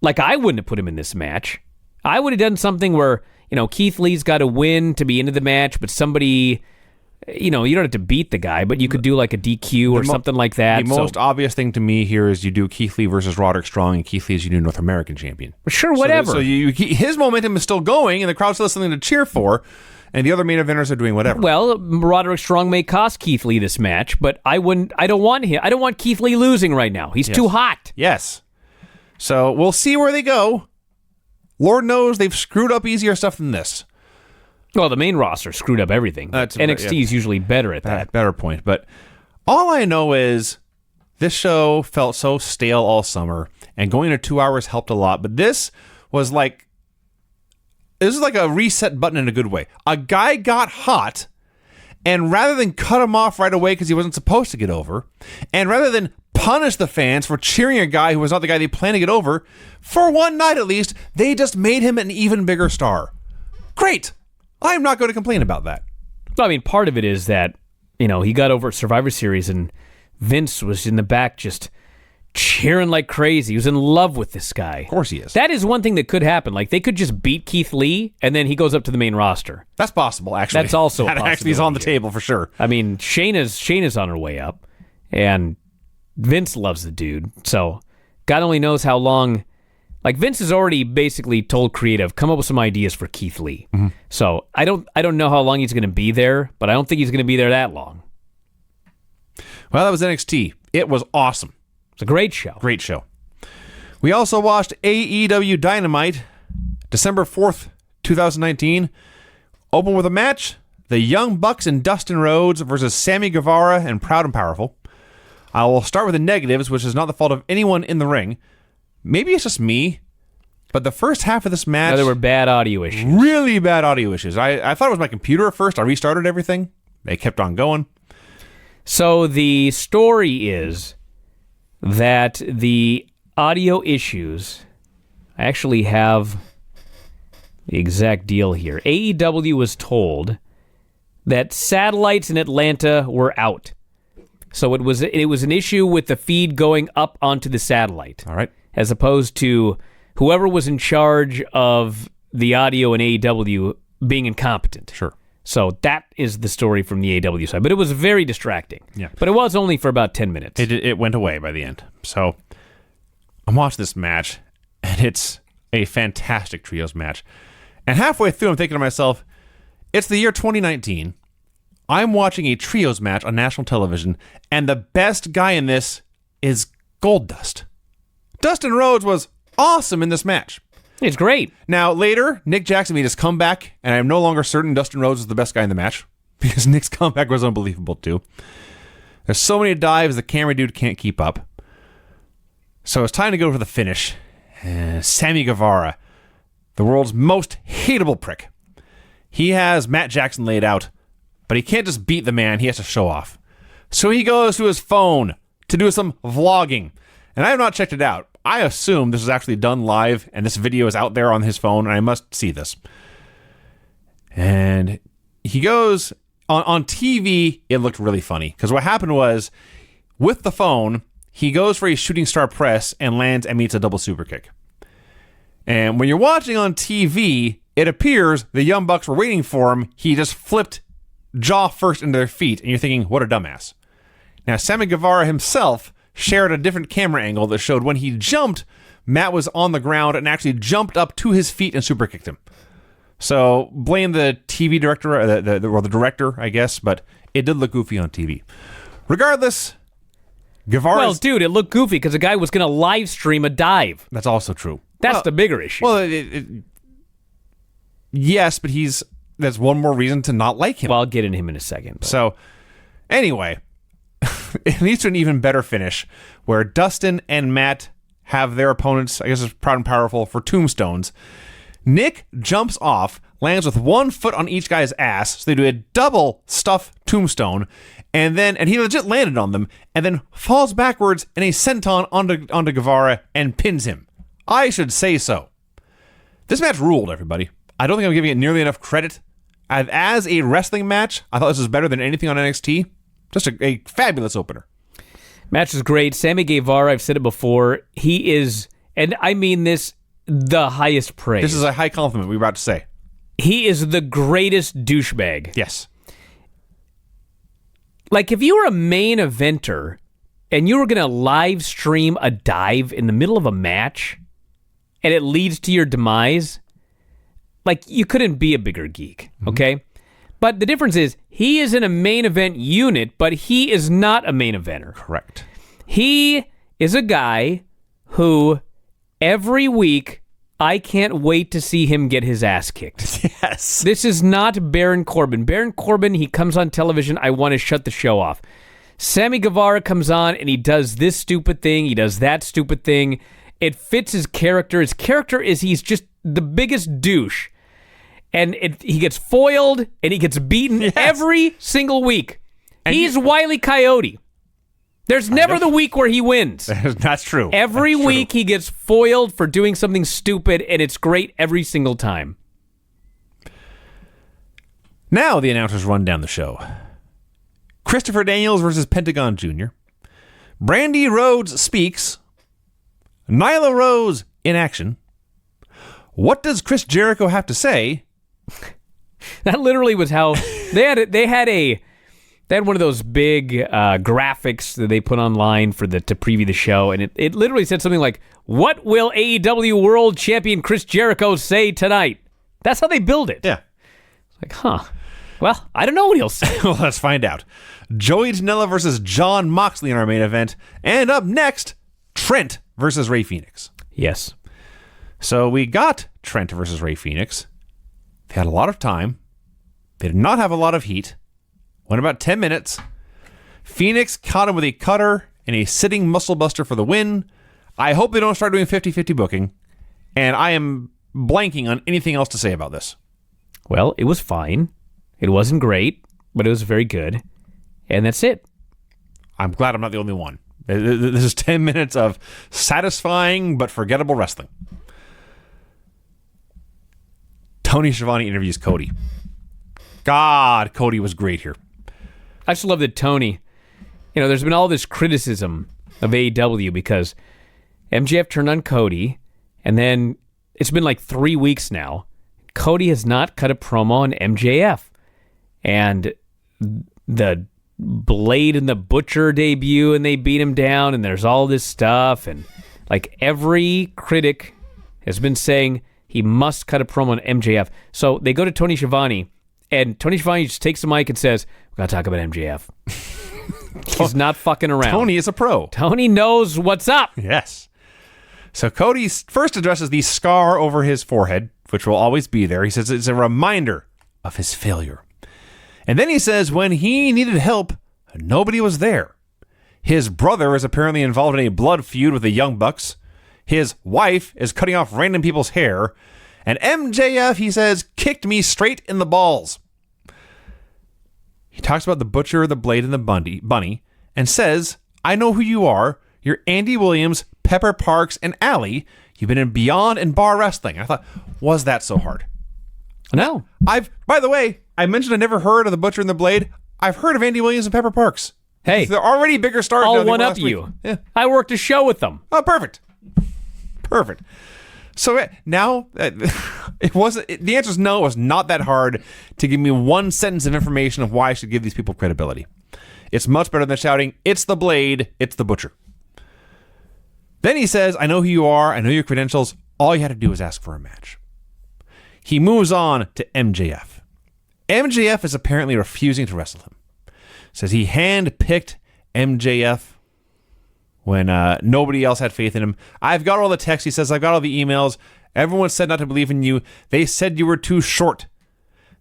like, I wouldn't have put him in this match. I would have done something where, Keith Lee's got to win to be into the match, but somebody... you don't have to beat the guy, but you could do like a DQ or something like that. The most obvious thing to me here is you do Keith Lee versus Roderick Strong, and Keith Lee is your new North American champion. Sure, whatever. So his momentum is still going, and the crowd still has something to cheer for, and the other main eventers are doing whatever. Well, Roderick Strong may cost Keith Lee this match, but I don't want Keith Lee losing right now. He's too hot. Yes. So we'll see where they go. Lord knows they've screwed up easier stuff than this. Well, the main roster screwed up everything. NXT is usually better at that. Better point. But all I know is this show felt so stale all summer, and going to 2 hours helped a lot. But this is like a reset button in a good way. A guy got hot, and rather than cut him off right away because he wasn't supposed to get over, and rather than punish the fans for cheering a guy who was not the guy they planned to get over, for one night at least, they just made him an even bigger star. Great! I'm not going to complain about that. Well, I mean, part of it is that, he got over at Survivor Series and Vince was in the back just cheering like crazy. He was in love with this guy. Of course he is. That is one thing that could happen. Like, they could just beat Keith Lee and then he goes up to the main roster. That's possible, actually. That's also that actually is on the table for sure. I mean, Shayna's on her way up, and Vince loves the dude. So, God only knows how long... Like, Vince has already basically told creative, come up with some ideas for Keith Lee. Mm-hmm. So I don't know how long he's going to be there, but I don't think he's going to be there that long. Well, that was NXT. It was awesome. It's a great show. Great show. We also watched AEW Dynamite, December 4th, 2019. Open with a match, the Young Bucks and Dustin Rhodes versus Sammy Guevara and Proud and Powerful. I will start with the negatives, which is not the fault of anyone in the ring. Maybe it's just me, but the first half of this match... No, there were bad audio issues. Really bad audio issues. I thought it was my computer at first. I restarted everything. They kept on going. So the story is that the audio issues... I actually have the exact deal here. AEW was told that satellites in Atlanta were out. So it was an issue with the feed going up onto the satellite. All right. As opposed to whoever was in charge of the audio in AEW being incompetent. Sure. So that is the story from the AEW side. But it was very distracting. Yeah. But it was only for about 10 minutes. It went away by the end. So I'm watching this match, and it's a fantastic trios match. And halfway through, I'm thinking to myself, it's the year 2019. I'm watching a trios match on national television, and the best guy in this is Goldust. Dustin Rhodes was awesome in this match. It's great. Now, later, Nick Jackson made his comeback, and I am no longer certain Dustin Rhodes was the best guy in the match because Nick's comeback was unbelievable, too. There's so many dives the camera dude can't keep up. So it's time to go for the finish. Sammy Guevara, the world's most hateable prick. He has Matt Jackson laid out, but he can't just beat the man. He has to show off. So he goes to his phone to do some vlogging. And I have not checked it out. I assume this is actually done live, and this video is out there on his phone, and I must see this. And he goes, on TV, it looked really funny. Because what happened was, with the phone, he goes for a shooting star press and lands and meets a double super kick. And when you're watching on TV, it appears the Young Bucks were waiting for him. He just flipped jaw first into their feet, and you're thinking, what a dumbass. Now, Sammy Guevara himself shared a different camera angle that showed when he jumped, Matt was on the ground and actually jumped up to his feet and super kicked him. So blame the TV director, or the director, I guess, but it did look goofy on TV. Regardless, Guevara. Well, dude, it looked goofy because the guy was going to live stream a dive. That's also true. That's the bigger issue. Well, yes, but that's one more reason to not like him. Well, I'll get into him in a second. But. So, anyway, it leads to an even better finish where Dustin and Matt have their opponents, I guess it's Proud and Powerful, for tombstones. Nick jumps off, lands with 1 foot on each guy's ass, so they do a double stuff tombstone, and he legit landed on them, and then falls backwards in a senton onto Guevara and pins him. I should say so. This match ruled, everybody. I don't think I'm giving it nearly enough credit. As a wrestling match, I thought this was better than anything on NXT. Just a fabulous opener. Match is great. Sammy Guevara, I've said it before, he is, and I mean this, the highest praise. This is a high compliment we were about to say. He is the greatest douchebag. Yes. Like, if you were a main eventer and you were going to live stream a dive in the middle of a match and it leads to your demise, like, you couldn't be a bigger geek, okay? But the difference is, he is in a main event unit, but he is not a main eventer. Correct. He is a guy who, every week, I can't wait to see him get his ass kicked. Yes. This is not Baron Corbin. Baron Corbin, he comes on television, I want to shut the show off. Sammy Guevara comes on, and he does this stupid thing, he does that stupid thing. It fits his character. His character is he's just the biggest douche. And he gets foiled, and he gets beaten every single week. And he's Wile E. Coyote. There's never the week where he wins. That's true. Every week he gets foiled for doing something stupid, and it's great every single time. Now the announcers run down the show. Christopher Daniels versus Pentagon Jr. Brandy Rhodes speaks. Nyla Rose in action. What does Chris Jericho have to say? That literally was how they had one of those big graphics that they put online to preview the show, and it literally said something like, "What will AEW World Champion Chris Jericho say tonight?" That's how they build it. Yeah. It's like, huh. Well, I don't know what he'll say. Well, let's find out. Joey Janela versus Jon Moxley in our main event, and up next, Trent versus Rey Fenix. Yes. So we got Trent versus Rey Fenix. They had a lot of time. They did not have a lot of heat. Went about 10 minutes. Phoenix caught him with a cutter and a sitting muscle buster for the win. I hope they don't start doing 50-50 booking. And I am blanking on anything else to say about this. Well, it was fine. It wasn't great, but it was very good. And that's it. I'm glad I'm not the only one. This is 10 minutes of satisfying but forgettable wrestling. Tony Schiavone interviews Cody. God, Cody was great here. I just love that Tony, there's been all this criticism of AEW because MJF turned on Cody, and then it's been like 3 weeks now. Cody has not cut a promo on MJF. And the Blade and the Butcher debut, and they beat him down, and there's all this stuff, and like every critic has been saying he must cut a promo on MJF. So they go to Tony Schiavone, and Tony Schiavone just takes the mic and says, "We're going to talk about MJF." He's not fucking around. Tony is a pro. Tony knows what's up. Yes. So Cody first addresses the scar over his forehead, which will always be there. He says it's a reminder of his failure. And then he says when he needed help, nobody was there. His brother is apparently involved in a blood feud with the Young Bucks. His wife is cutting off random people's hair. And MJF, he says, kicked me straight in the balls. He talks about the Butcher, the Blade, and the Bunny, and says, I know who you are. You're Andy Williams, Pepper Parks, and Allie. You've been in Beyond and Bar Wrestling. I thought, was that so hard? No. By the way, I mentioned I never heard of the Butcher and the Blade. I've heard of Andy Williams and Pepper Parks. Hey. They're already bigger stars. I'll now than one up last week. you. Yeah. I worked a show with them. Oh, perfect. So now, the answer is no, it was not that hard to give me one sentence of information of why I should give these people credibility. It's much better than shouting, it's the Blade, it's the Butcher. Then he says, I know who you are, I know your credentials, all you had to do was ask for a match. He moves on to MJF. MJF is apparently refusing to wrestle him. Says he hand-picked MJF when nobody else had faith in him. I've got all the texts. He says, I've got all the emails. Everyone said not to believe in you. They said you were too short.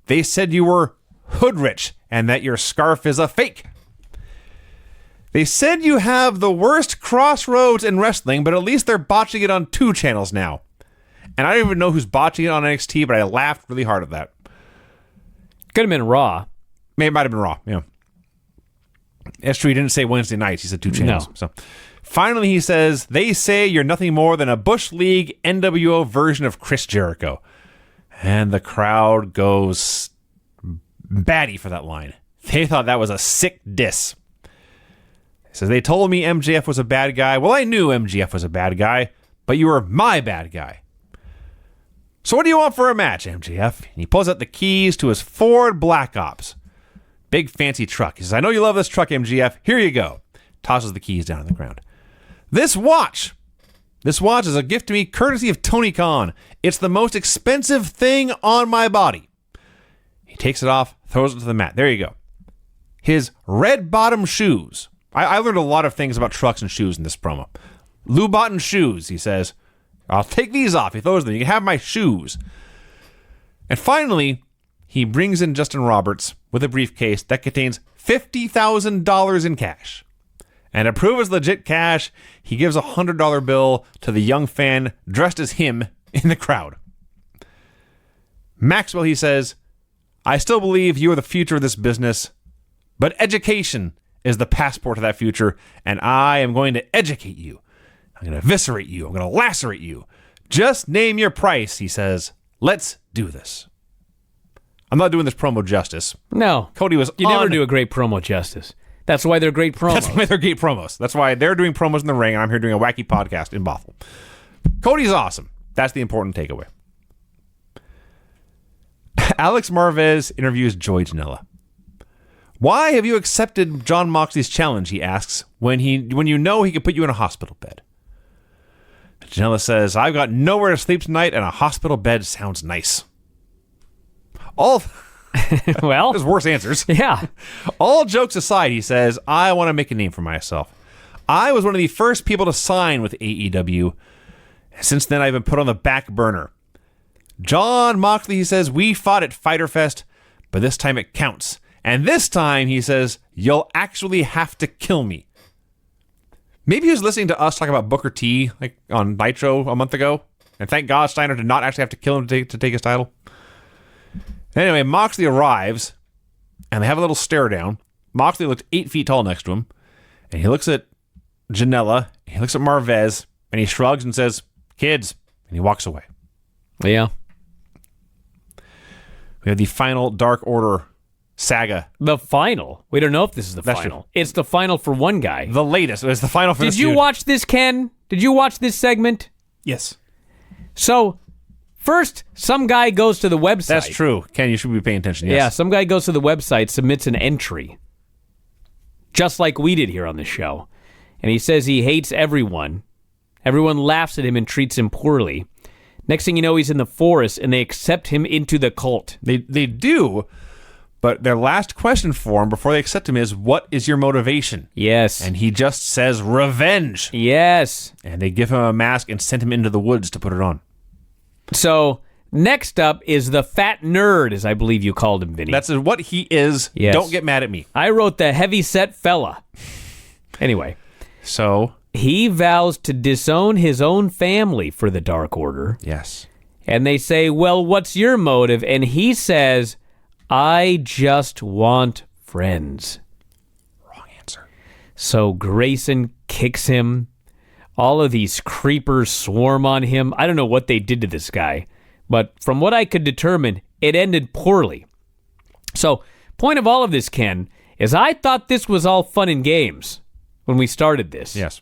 They said you were hood rich and that your scarf is a fake. They said you have the worst crossroads in wrestling, but at least they're botching it on 2 channels now. And I don't even know who's botching it on NXT, but I laughed really hard at that. Could have been Raw. It might have been Raw, yeah. That's true. He didn't say Wednesday nights. He said 2 channels. No. So finally, he says, they say you're nothing more than a Bush League NWO version of Chris Jericho. And the crowd goes batty for that line. They thought that was a sick diss. He says, they told me MJF was a bad guy. Well, I knew MJF was a bad guy, but you were my bad guy. So what do you want for a match, MJF? And he pulls out the keys to his Ford Black Ops. Big fancy truck. He says, I know you love this truck, MJF. Here you go. Tosses the keys down on the ground. This watch is a gift to me courtesy of Tony Khan. It's the most expensive thing on my body. He takes it off, throws it to the mat. There you go. His red bottom shoes. I learned a lot of things about trucks and shoes in this promo. Louboutin shoes, he says. I'll take these off. He throws them. You can have my shoes. And finally, he brings in Justin Roberts with a briefcase that contains $50,000 in cash. And to prove it's legit cash, he gives a $100 bill to the young fan dressed as him in the crowd. Maxwell, he says, I still believe you are the future of this business, but education is the passport to that future, and I am going to educate you. I'm going to eviscerate you. I'm going to lacerate you. Just name your price, he says. Let's do this. I'm not doing this promo justice. No. Cody was You never do a great promo justice. That's why they're great promos. That's why they're great promos. That's why they're doing promos in the ring, and I'm here doing a wacky podcast in Bothell. Cody's awesome. That's the important takeaway. Alex Marvez interviews Joey Janela. Why have you accepted John Moxley's challenge, he asks, when you know he could put you in a hospital bed? Janela says, I've got nowhere to sleep tonight, and a hospital bed sounds nice. Well, there's worse answers. Yeah. All jokes aside, he says, I want to make a name for myself. I was one of the first people to sign with AEW. Since then, I've been put on the back burner. John Moxley, he says, we fought at Fyter Fest, but this time it counts. And this time, he says, you'll actually have to kill me. Maybe he was listening to us talk about Booker T like on Nitro a month ago. And thank God Steiner did not actually have to kill him to take his title. Anyway, Moxley arrives, and they have a little stare down. Moxley looked 8 feet tall next to him. And he looks at Janela, he looks at Marvez, and he shrugs and says, kids, and he walks away. Yeah. We have the final Dark Order saga. The final? We don't know if this is the That's final. true. It's the final for one guy. The latest. It was the final for Did this you feud. watch this, Ken? Did you watch this segment? Yes. So, first, some guy goes to the website. That's true. Ken, you should be paying attention. Yes. Yeah, some guy goes to the website, submits an entry, just like we did here on the show. And he says he hates everyone. Everyone laughs at him and treats him poorly. Next thing you know, he's in the forest, and they accept him into the cult. They do, But their last question for him before they accept him is, what is your motivation? Yes. And he just says, revenge. Yes. And they give him a mask and send him into the woods to put it on. So next up is the fat nerd, as I believe you called him, Vinny. That's what he is. Yes. Don't get mad at me. I wrote the heavy-set fella. Anyway. So? He vows to disown his own family for the Dark Order. Yes. And they say, well, what's your motive? And he says, I just want friends. Wrong answer. So Grayson kicks him. All of these creepers swarm on him. I don't know what they did to this guy, but from what I could determine, it ended poorly. So, point of all of this, Ken, is I thought this was all fun and games when we started this. Yes.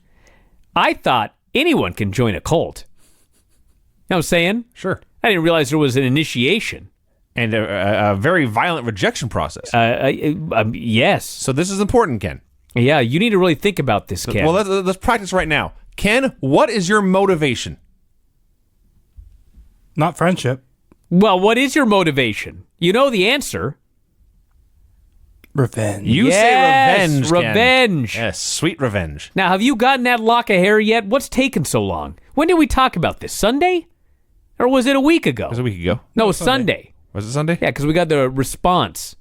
I thought anyone can join a cult. You know what I'm saying? Sure. I didn't realize there was an initiation. And a very violent rejection process. Yes. So this is important, Ken. Yeah, you need to really think about this, Ken. Well, let's practice right now. Ken, what is your motivation? Not friendship. Well, what is your motivation? You know the answer. Revenge. You say revenge, Ken. Revenge. Yes, sweet revenge. Now, have you gotten that lock of hair yet? What's taken so long? When did we talk about this? Sunday? Or was it a week ago? It was a week ago. No, it was Sunday. Was it Sunday? Yeah, because we got the response.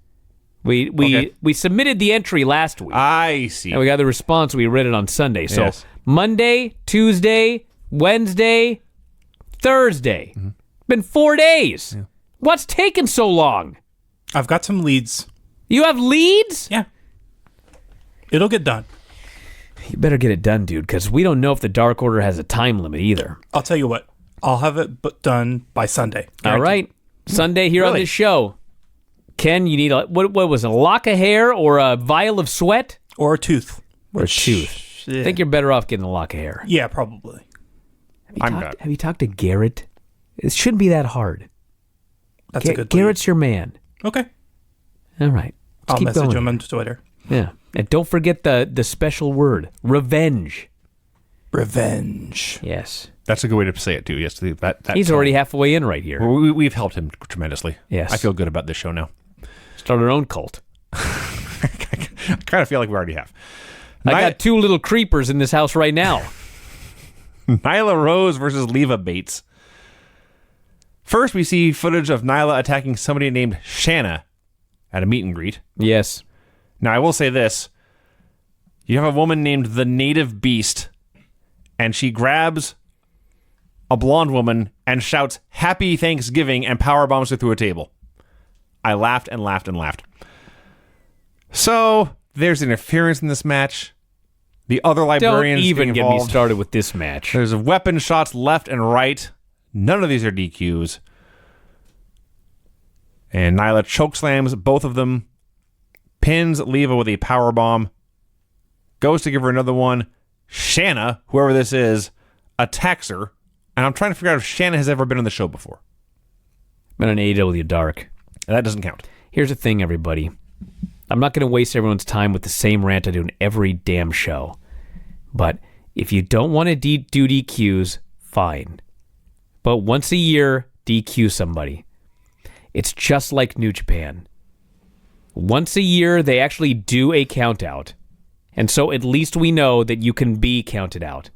We submitted the entry last week. I see. And we got the response. We read it on Sunday. So Yes. Monday, Tuesday, Wednesday, Thursday. Mm-hmm. Been 4 days. Yeah. What's taken so long? I've got some leads. You have leads? Yeah. It'll get done. You better get it done, dude, because we don't know if the Dark Order has a time limit either. I'll tell you what. I'll have it done by Sunday. All right. Sunday here on Really? this show. Ken, you need what was it, a lock of hair or a vial of sweat? Or a tooth. Or a tooth. I think you're better off getting a lock of hair. Yeah, probably. Have you talked to Garrett? It shouldn't be that hard. That's a good lead. Garrett's your man. Okay. All right. Let's I'll keep message going. him on Twitter. Yeah. And don't forget the special word, revenge. Revenge. Yes. That's a good way to say it, too. Yes, He's already halfway in right here. We've helped him tremendously. Yes. I feel good about this show now. Start our own cult. I kind of feel like we already have. I got two little creepers in this house right now. Nyla Rose versus Leva Bates. First, we see footage of Nyla attacking somebody named Shanna at a meet and greet. Yes. Now, I will say this. You have a woman named the Native Beast, and she grabs a blonde woman and shouts, Happy Thanksgiving, and powerbombs her through a table. I laughed and laughed and laughed. So, there's interference in this match. The other Don't librarians even being get me involved. started with this match. There's weapon shots left and right. None of these are DQs. And Nyla chokeslams both of them. Pins Leva with a powerbomb. Goes to give her another one. Shanna, whoever this is, attacks her. And I'm trying to figure out if Shanna has ever been on the show before. Been on AEW Dark. And that doesn't count. Here's the thing, everybody. I'm not going to waste everyone's time with the same rant I do in every damn show. But if you don't want to do DQs, fine. But once a year, DQ somebody. It's just like New Japan. Once a year, they actually do a count out. And so at least we know that you can be counted out.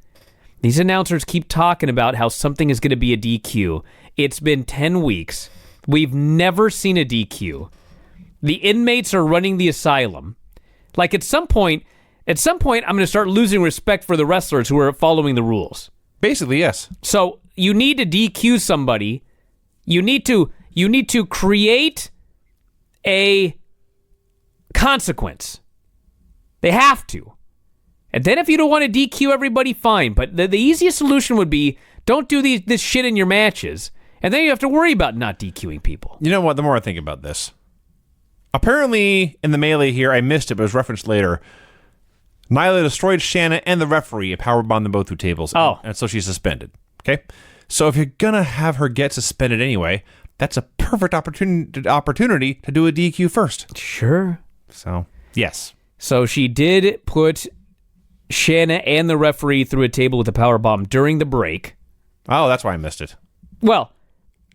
These announcers keep talking about how something is going to be a DQ. It's been 10 weeks. We've never seen a DQ. The inmates are running the asylum. Like at some point, I'm going to start losing respect for the wrestlers who are following the rules. Basically, yes. So you need to DQ somebody. You need to create a consequence. They have to. And then if you don't want to DQ everybody, fine. But the easiest solution would be don't do this shit in your matches. And then you have to worry about not DQing people. You know what? The more I think about this. Apparently, in the melee here, I missed it, but it was referenced later. Nyla destroyed Shanna and the referee, powerbombed them both through tables. Oh. And so she's suspended. Okay? So if you're going to have her get suspended anyway, that's a perfect opportunity to do a DQ first. Sure. So, yes. So she did put Shanna and the referee through a table with a powerbomb during the break. Oh, that's why I missed it. Well,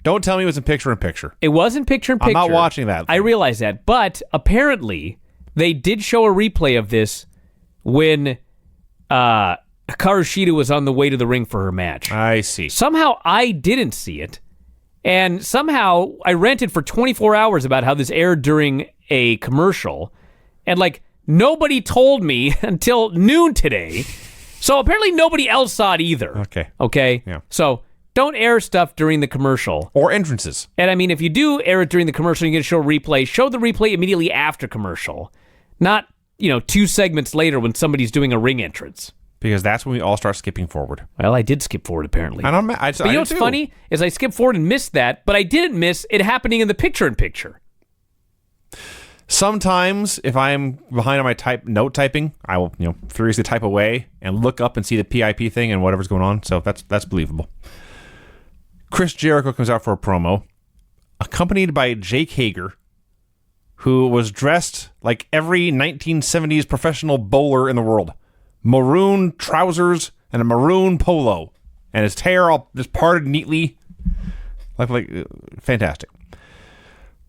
Don't tell me it was in picture-in-picture. It wasn't picture-in-picture. I'm not watching that. I realize that. But apparently, they did show a replay of this when Hikaru Shida was on the way to the ring for her match. I see. Somehow, I didn't see it. And somehow, I ranted for 24 hours about how this aired during a commercial. And, nobody told me until noon today. So apparently nobody else saw it either. Okay? Yeah. So don't air stuff during the commercial. Or entrances. And I mean, if you do air it during the commercial, you're going to show a replay. Show the replay immediately after commercial. Not, 2 segments later when somebody's doing a ring entrance. Because that's when we all start skipping forward. Well, I did skip forward, apparently. But you know what's funny? Is I skipped forward and missed that, but I didn't miss it happening in the picture-in-picture. Sometimes, if I'm behind on my note typing, I will, furiously type away and look up and see the PIP thing and whatever's going on. So that's believable. Chris Jericho comes out for a promo, accompanied by Jake Hager, who was dressed like every 1970s professional bowler in the world. Maroon trousers and a maroon polo, and his hair all just parted neatly, like fantastic.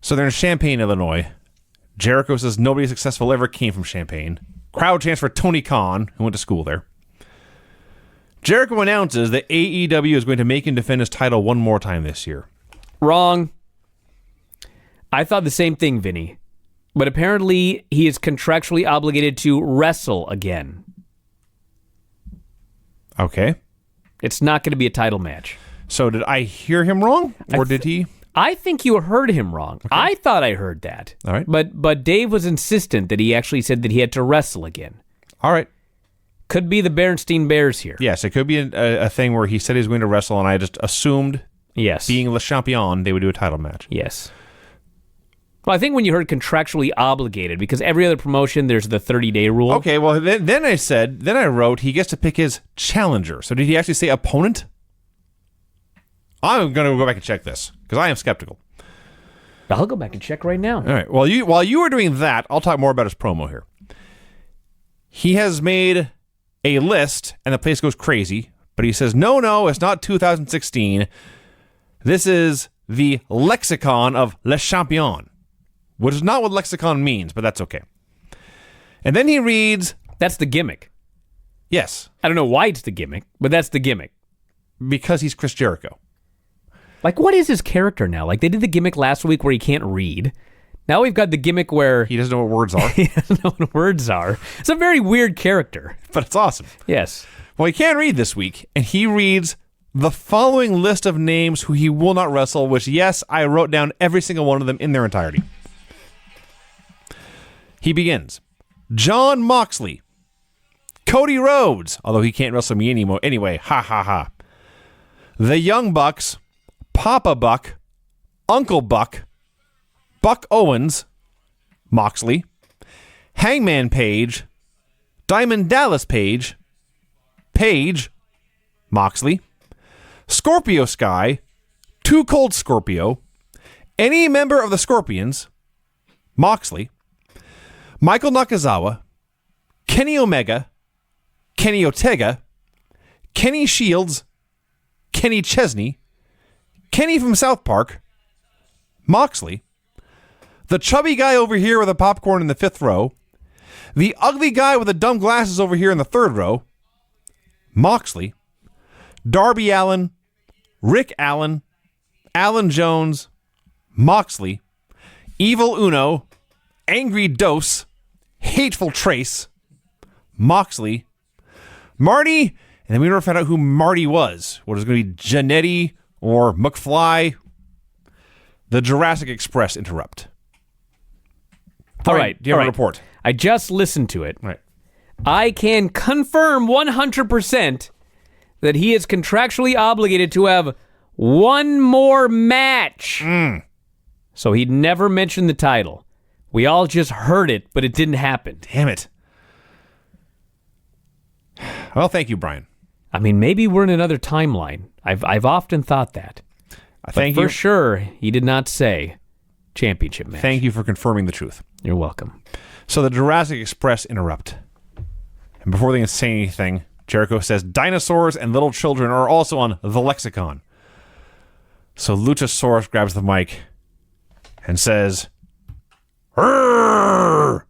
So they're in Champaign, Illinois. Jericho says nobody successful ever came from Champaign. Crowd chants for Tony Khan, who went to school there. Jericho announces that AEW is going to make him defend his title one more time this year. Wrong. I thought the same thing, Vinny. But apparently he is contractually obligated to wrestle again. Okay. It's not going to be a title match. So did I hear him wrong? Or did he? I think you heard him wrong. Okay. I thought I heard that. All right. But Dave was insistent that he actually said that he had to wrestle again. All right. Could be the Berenstein Bears here. Yes, it could be a thing where he said he was going to wrestle, and I just assumed, yes, being Le Champion, they would do a title match. Yes. Well, I think when you heard contractually obligated, because every other promotion, there's the 30-day rule. Okay, well, then I wrote he gets to pick his challenger. So did he actually say opponent? I'm going to go back and check this, because I am skeptical. I'll go back and check right now. All right. Well, while you were doing that, I'll talk more about his promo here. He has made a list, and the place goes crazy, but he says, no, it's not 2016. This is the lexicon of Le Champion, which is not what lexicon means, but that's okay. And then he reads... That's the gimmick. Yes. I don't know why it's the gimmick, but that's the gimmick. Because he's Chris Jericho. What is his character now? They did the gimmick last week where he can't read. Now we've got the gimmick where... He doesn't know what words are. He doesn't know what words are. It's a very weird character. But it's awesome. Yes. Well, he can't read this week, and he reads the following list of names who he will not wrestle, which, yes, I wrote down every single one of them in their entirety. He begins. John Moxley. Cody Rhodes, although he can't wrestle me anymore. Anyway, ha ha ha. The Young Bucks. Papa Buck. Uncle Buck. Buck Owens. Moxley. Hangman Page. Diamond Dallas Page. Page. Moxley. Scorpio Sky. Too Cold Scorpio. Any member of the Scorpions. Moxley. Michael Nakazawa. Kenny Omega. Kenny Ortega. Kenny Shields. Kenny Chesney. Kenny from South Park. Moxley. The chubby guy over here with the popcorn in the 5th row. The ugly guy with the dumb glasses over here in the 3rd row. Moxley. Darby Allin. Rick Allen. Alan Jones. Moxley. Evil Uno. Angry Dose. Hateful Trace. Moxley. Marty. And then we never found out who Marty was. What is going to be Jannetty or McFly? The Jurassic Express interrupt. All right. Do you have a report? I just listened to it. Right. I can confirm 100% that he is contractually obligated to have one more match. So he never mentioned the title. We all just heard it, but it didn't happen. Damn it. Well, thank you, Brian. I mean, maybe we're in another timeline. I've often thought that. Thank you. For sure, he did not say championship match. Thank you for confirming the truth. You're welcome. So the Jurassic Express interrupt. And before they can say anything, Jericho says dinosaurs and little children are also on the lexicon. So Luchasaurus grabs the mic and says, "Rrrr!"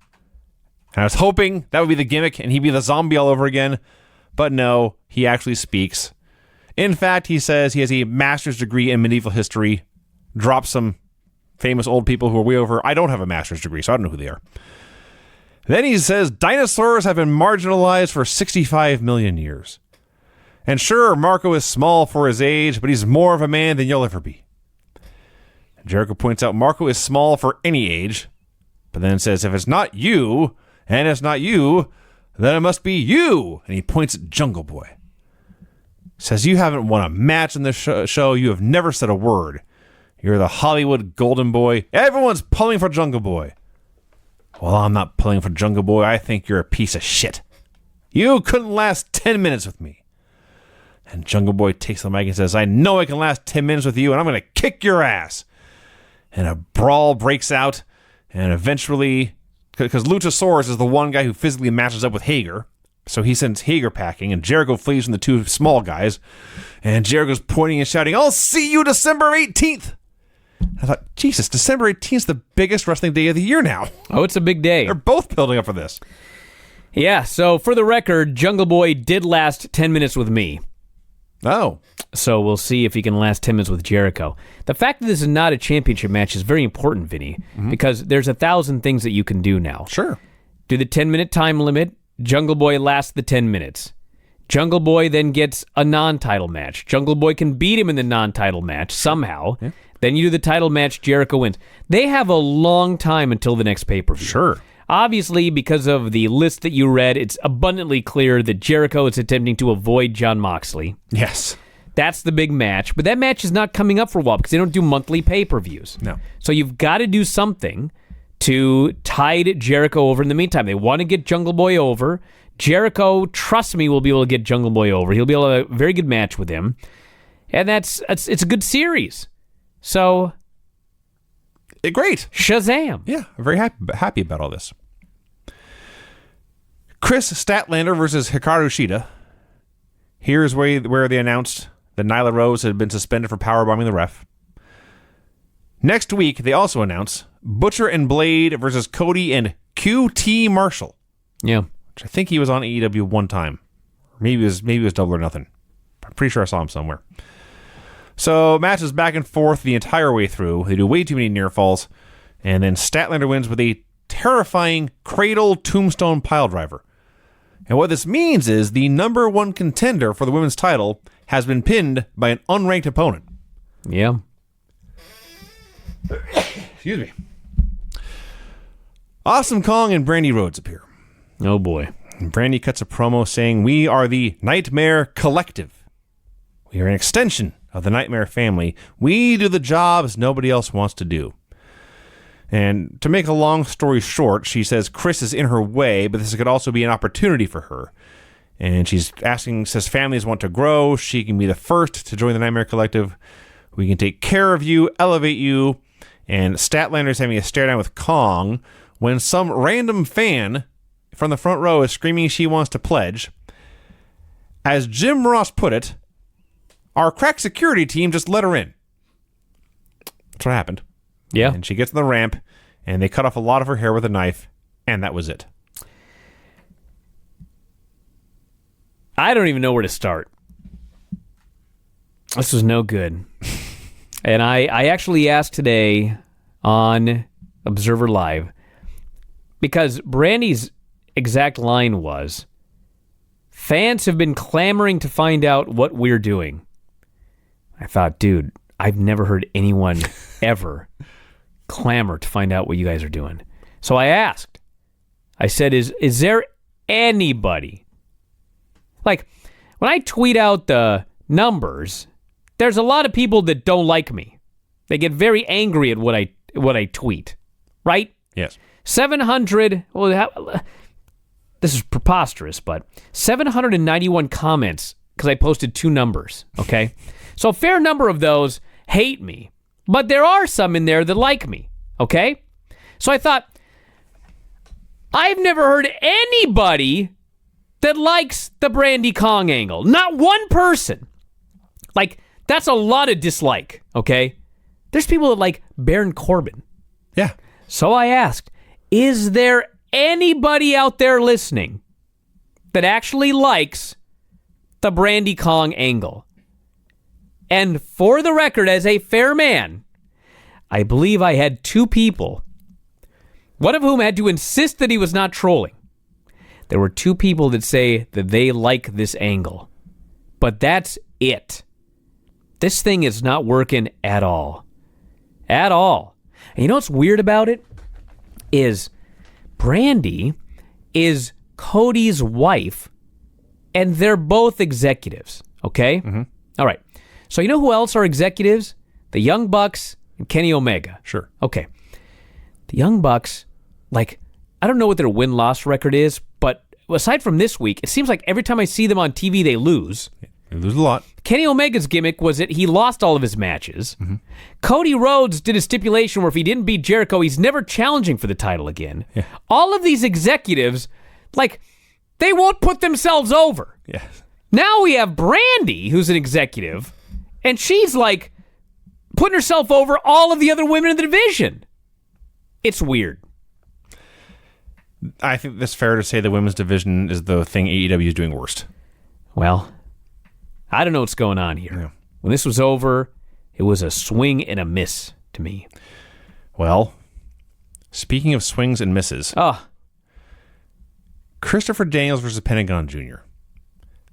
And I was hoping that would be the gimmick and he'd be the zombie all over again. But no, he actually speaks. In fact, he says he has a master's degree in medieval history. Drops some famous old people who are way over. I don't have a master's degree, so I don't know who they are. Then he says dinosaurs have been marginalized for 65 million years. And sure, Marco is small for his age, but he's more of a man than you'll ever be. Jericho points out Marco is small for any age, but then says, if it's not you, and it's not you, then it must be you. And he points at Jungle Boy. Says, you haven't won a match in this show. You have never said a word. You're the Hollywood golden boy. Everyone's pulling for Jungle Boy. Well, I'm not pulling for Jungle Boy. I think you're a piece of shit. You couldn't last 10 minutes with me. And Jungle Boy takes the mic and says, I know I can last 10 minutes with you, and I'm going to kick your ass. And a brawl breaks out, and eventually, because Luchasaurus is the one guy who physically matches up with Hager, so he sends Hager packing, and Jericho flees from the two small guys, and Jericho's pointing and shouting, I'll see you December 18th. I thought, Jesus, December 18th is the biggest wrestling day of the year now. Oh, it's a big day. They're both building up for this. Yeah, so for the record, Jungle Boy did last 10 minutes with me. Oh. So we'll see if he can last 10 minutes with Jericho. The fact that this is not a championship match is very important, Vinny, because there's 1,000 things that you can do now. Sure. Do the 10-minute time limit. Jungle Boy lasts the 10 minutes. Jungle Boy then gets a non-title match. Jungle Boy can beat him in the non-title match somehow. Yeah. Then you do the title match, Jericho wins. They have a long time until the next pay-per-view. Sure. Obviously, because of the list that you read, it's abundantly clear that Jericho is attempting to avoid Jon Moxley. Yes. That's the big match. But that match is not coming up for a while because they don't do monthly pay-per-views. No. So you've got to do something to tide Jericho over in the meantime. They want to get Jungle Boy over. Jericho, trust me, will be able to get Jungle Boy over. He'll be able to have a very good match with him. And it's a good series. So, great. Shazam. Yeah, I'm very happy about all this. Chris Statlander versus Hikaru Shida. Here's where they announced that Nyla Rose had been suspended for powerbombing the ref. Next week, they also announce Butcher and Blade versus Cody and QT Marshall. Yeah. Which I think he was on AEW one time. Maybe it was Double or Nothing. I'm pretty sure I saw him somewhere. So, matches back and forth the entire way through. They do way too many near falls. And then Statlander wins with a terrifying cradle tombstone piledriver. And what this means is the number one contender for the women's title has been pinned by an unranked opponent. Yeah. Excuse me. Awesome Kong and Brandy Rhodes appear. Oh, boy. And Brandy cuts a promo saying, we are the Nightmare Collective. We are an extension of the Nightmare family. We do the jobs nobody else wants to do. And to make a long story short, she says Chris is in her way, but this could also be an opportunity for her. And she's says families want to grow. She can be the first to join the Nightmare Collective. We can take care of you, elevate you. And Statlander's having a stare down with Kong when some random fan from the front row is screaming she wants to pledge. As Jim Ross put it, our crack security team just let her in. That's what happened. Yeah. And she gets on the ramp, and they cut off a lot of her hair with a knife, and that was it. I don't even know where to start. This was no good. And I actually asked today on Observer Live, because Brandy's exact line was, fans have been clamoring to find out what we're doing. I thought, dude, I've never heard anyone ever clamor to find out what you guys are doing. So I asked. I said, is there anybody? Like, when I tweet out the numbers, there's a lot of people that don't like me. They get very angry at what I tweet, right? Yes. 700, well, this is preposterous, but 791 comments because I posted 2 numbers, okay? So a fair number of those hate me, but there are some in there that like me, okay? So I thought, I've never heard anybody that likes the Brandy Kong angle. Not one person. Like, That's a lot of dislike, okay? There's people that like Baron Corbin. Yeah. So I asked, is there anybody out there listening that actually likes the Brandy Kong angle? And for the record, as a fair man, I believe I had 2 people, one of whom had to insist that he was not trolling. There were 2 people that say that they like this angle. But that's it. This thing is not working at all. At all. And you know what's weird about it? Is Brandy is Cody's wife, and they're both executives, okay? Mm-hmm. All right. So you know who else are executives? The Young Bucks and Kenny Omega. Sure. Okay. The Young Bucks, like, I don't know what their win-loss record is, but aside from this week, it seems like every time I see them on TV, they lose. They lose a lot. Kenny Omega's gimmick was that he lost all of his matches. Mm-hmm. Cody Rhodes did a stipulation where if he didn't beat Jericho, he's never challenging for the title again. Yeah. All of these executives, like, they won't put themselves over. Yes. Now we have Brandy, who's an executive, and she's, like, putting herself over all of the other women in the division. It's weird. I think it's fair to say the women's division is the thing AEW is doing worst. Well, I don't know what's going on here. Yeah. When this was over, it was a swing and a miss to me. Well, speaking of swings and misses, Christopher Daniels versus Pentagon Jr.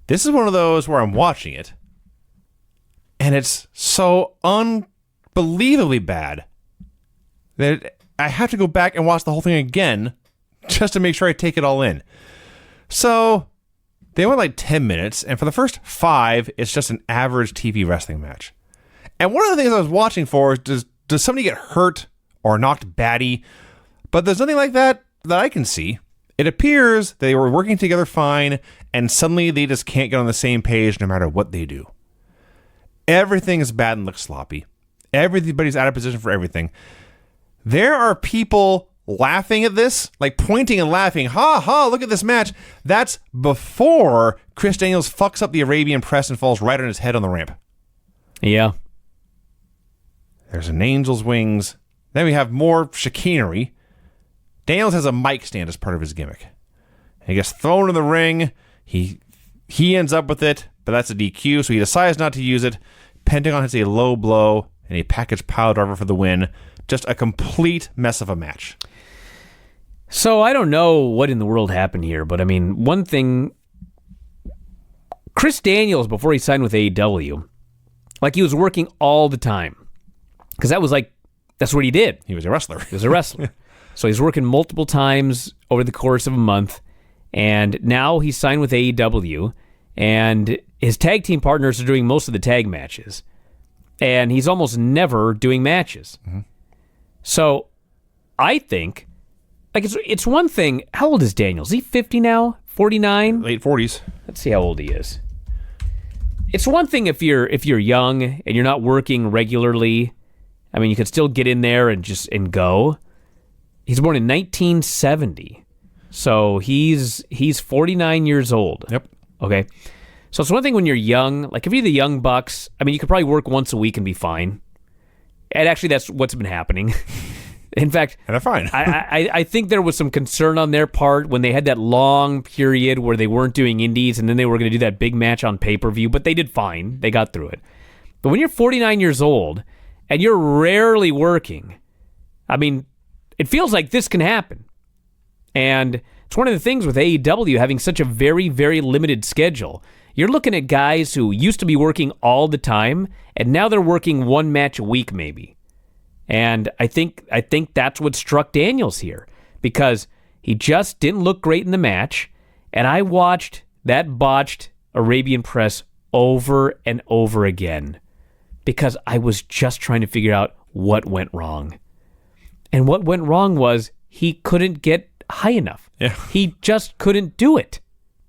This is one of those where I'm watching it, and it's so unbelievably bad that I have to go back and watch the whole thing again just to make sure I take it all in. So they went like 10 minutes, and for the first 5, it's just an average TV wrestling match. And one of the things I was watching for is, does somebody get hurt or knocked batty? But there's nothing like that I can see. It appears they were working together fine, and suddenly they just can't get on the same page no matter what they do. Everything is bad and looks sloppy. Everybody's out of position for everything. There are people laughing at this, like pointing and laughing. Ha ha, look at this match. That's before Chris Daniels fucks up the Arabian press and falls right on his head on the ramp. Yeah. There's an angel's wings. Then we have more chicanery. Daniels has a mic stand as part of his gimmick. He gets thrown in the ring. He ends up with it, but that's a DQ, so he decides not to use it. Pentagon hits a low blow and a package pile driver for the win. Just a complete mess of a match. So I don't know what in the world happened here, but I mean, one thing, Chris Daniels, before he signed with AEW, like he was working all the time. Because that's what he did. He was a wrestler. He was a wrestler. So he's working multiple times over the course of a month, and now he's signed with AEW, and his tag team partners are doing most of the tag matches, and he's almost never doing matches. Mm-hmm. So I think, like, it's one thing. How old is Daniels? Is he 50 now? 49? Late 40s. Let's see how old he is. It's one thing if you're young and you're not working regularly. I mean, you could still get in there and go. He's born in 1970, so he's 49 years old. Yep. Okay. So it's one thing when you're young. Like if you're the Young Bucks, I mean, you could probably work once a week and be fine. And actually, that's what's been happening. In fact, and they're fine. I think there was some concern on their part when they had that long period where they weren't doing indies, and then they were going to do that big match on pay-per-view, but they did fine. They got through it. But when you're 49 years old and you're rarely working, I mean, it feels like this can happen. And it's one of the things with AEW having such a very, very limited schedule. You're looking at guys who used to be working all the time, and now they're working one match a week maybe. And I think that's what struck Daniels here, because he just didn't look great in the match, and I watched that botched Arabian press over and over again because I was just trying to figure out what went wrong. And what went wrong was he couldn't get high enough. Yeah. He just couldn't do it.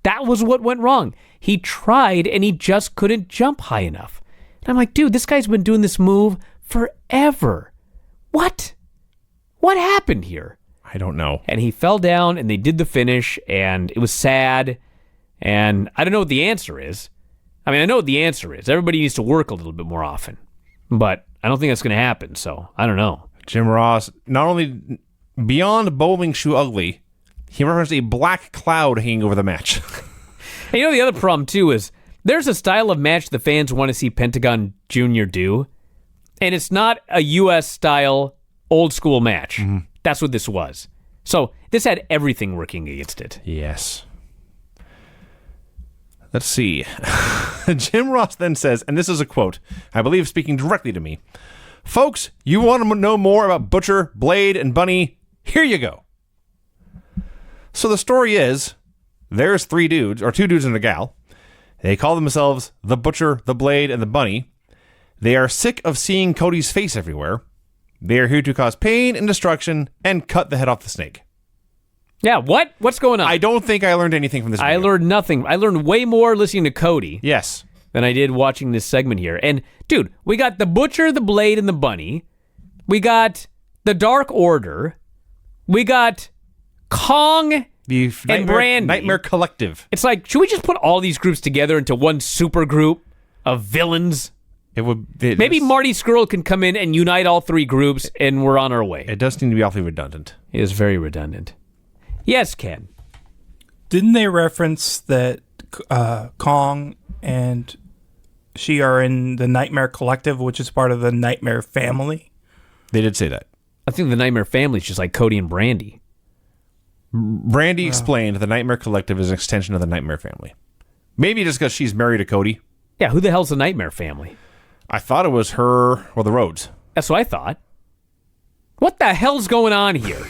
That was what went wrong. He tried, and he just couldn't jump high enough. And I'm like, dude, this guy's been doing this move forever. What? What happened here? I don't know. And he fell down, and they did the finish, and it was sad. And I don't know what the answer is. I mean, I know what the answer is. Everybody needs to work a little bit more often. But I don't think that's going to happen, so I don't know. Jim Ross, not only beyond bowling shoe ugly, he referenced a black cloud hanging over the match. And you know, the other problem, too, is there's a style of match the fans want to see Pentagon Jr. do, and it's not a U.S.-style old-school match. Mm-hmm. That's what this was. So this had everything working against it. Yes. Let's see. Jim Ross then says, and this is a quote, I believe speaking directly to me, "Folks, you want to know more about Butcher, Blade, and Bunny? Here you go." So the story is, there's two dudes and a gal. They call themselves the Butcher, the Blade, and the Bunny. They are sick of seeing Cody's face everywhere. They are here to cause pain and destruction and cut the head off the snake. Yeah, what? What's going on? I don't think I learned anything from this video. I learned nothing. I learned way more listening to Cody Yes. than I did watching this segment here. And, dude, we got the Butcher, the Blade, and the Bunny. We got the Dark Order. We got Kong and Brandy. Nightmare Collective. It's like, should we just put all these groups together into one super group of villains? Maybe Marty Skrull can come in and unite all three groups, and we're on our way. It does seem to be awfully redundant. It is very redundant. Yes, Ken. Didn't they reference that Kong and she are in the Nightmare Collective, which is part of the Nightmare family? They did say that. I think the Nightmare family is just like Cody and Brandy. Brandy explained the Nightmare Collective is an extension of the Nightmare family. Maybe just because she's married to Cody. Yeah, who the hell's the Nightmare family? I thought it was her or the Rhodes. That's what I thought. What the hell's going on here?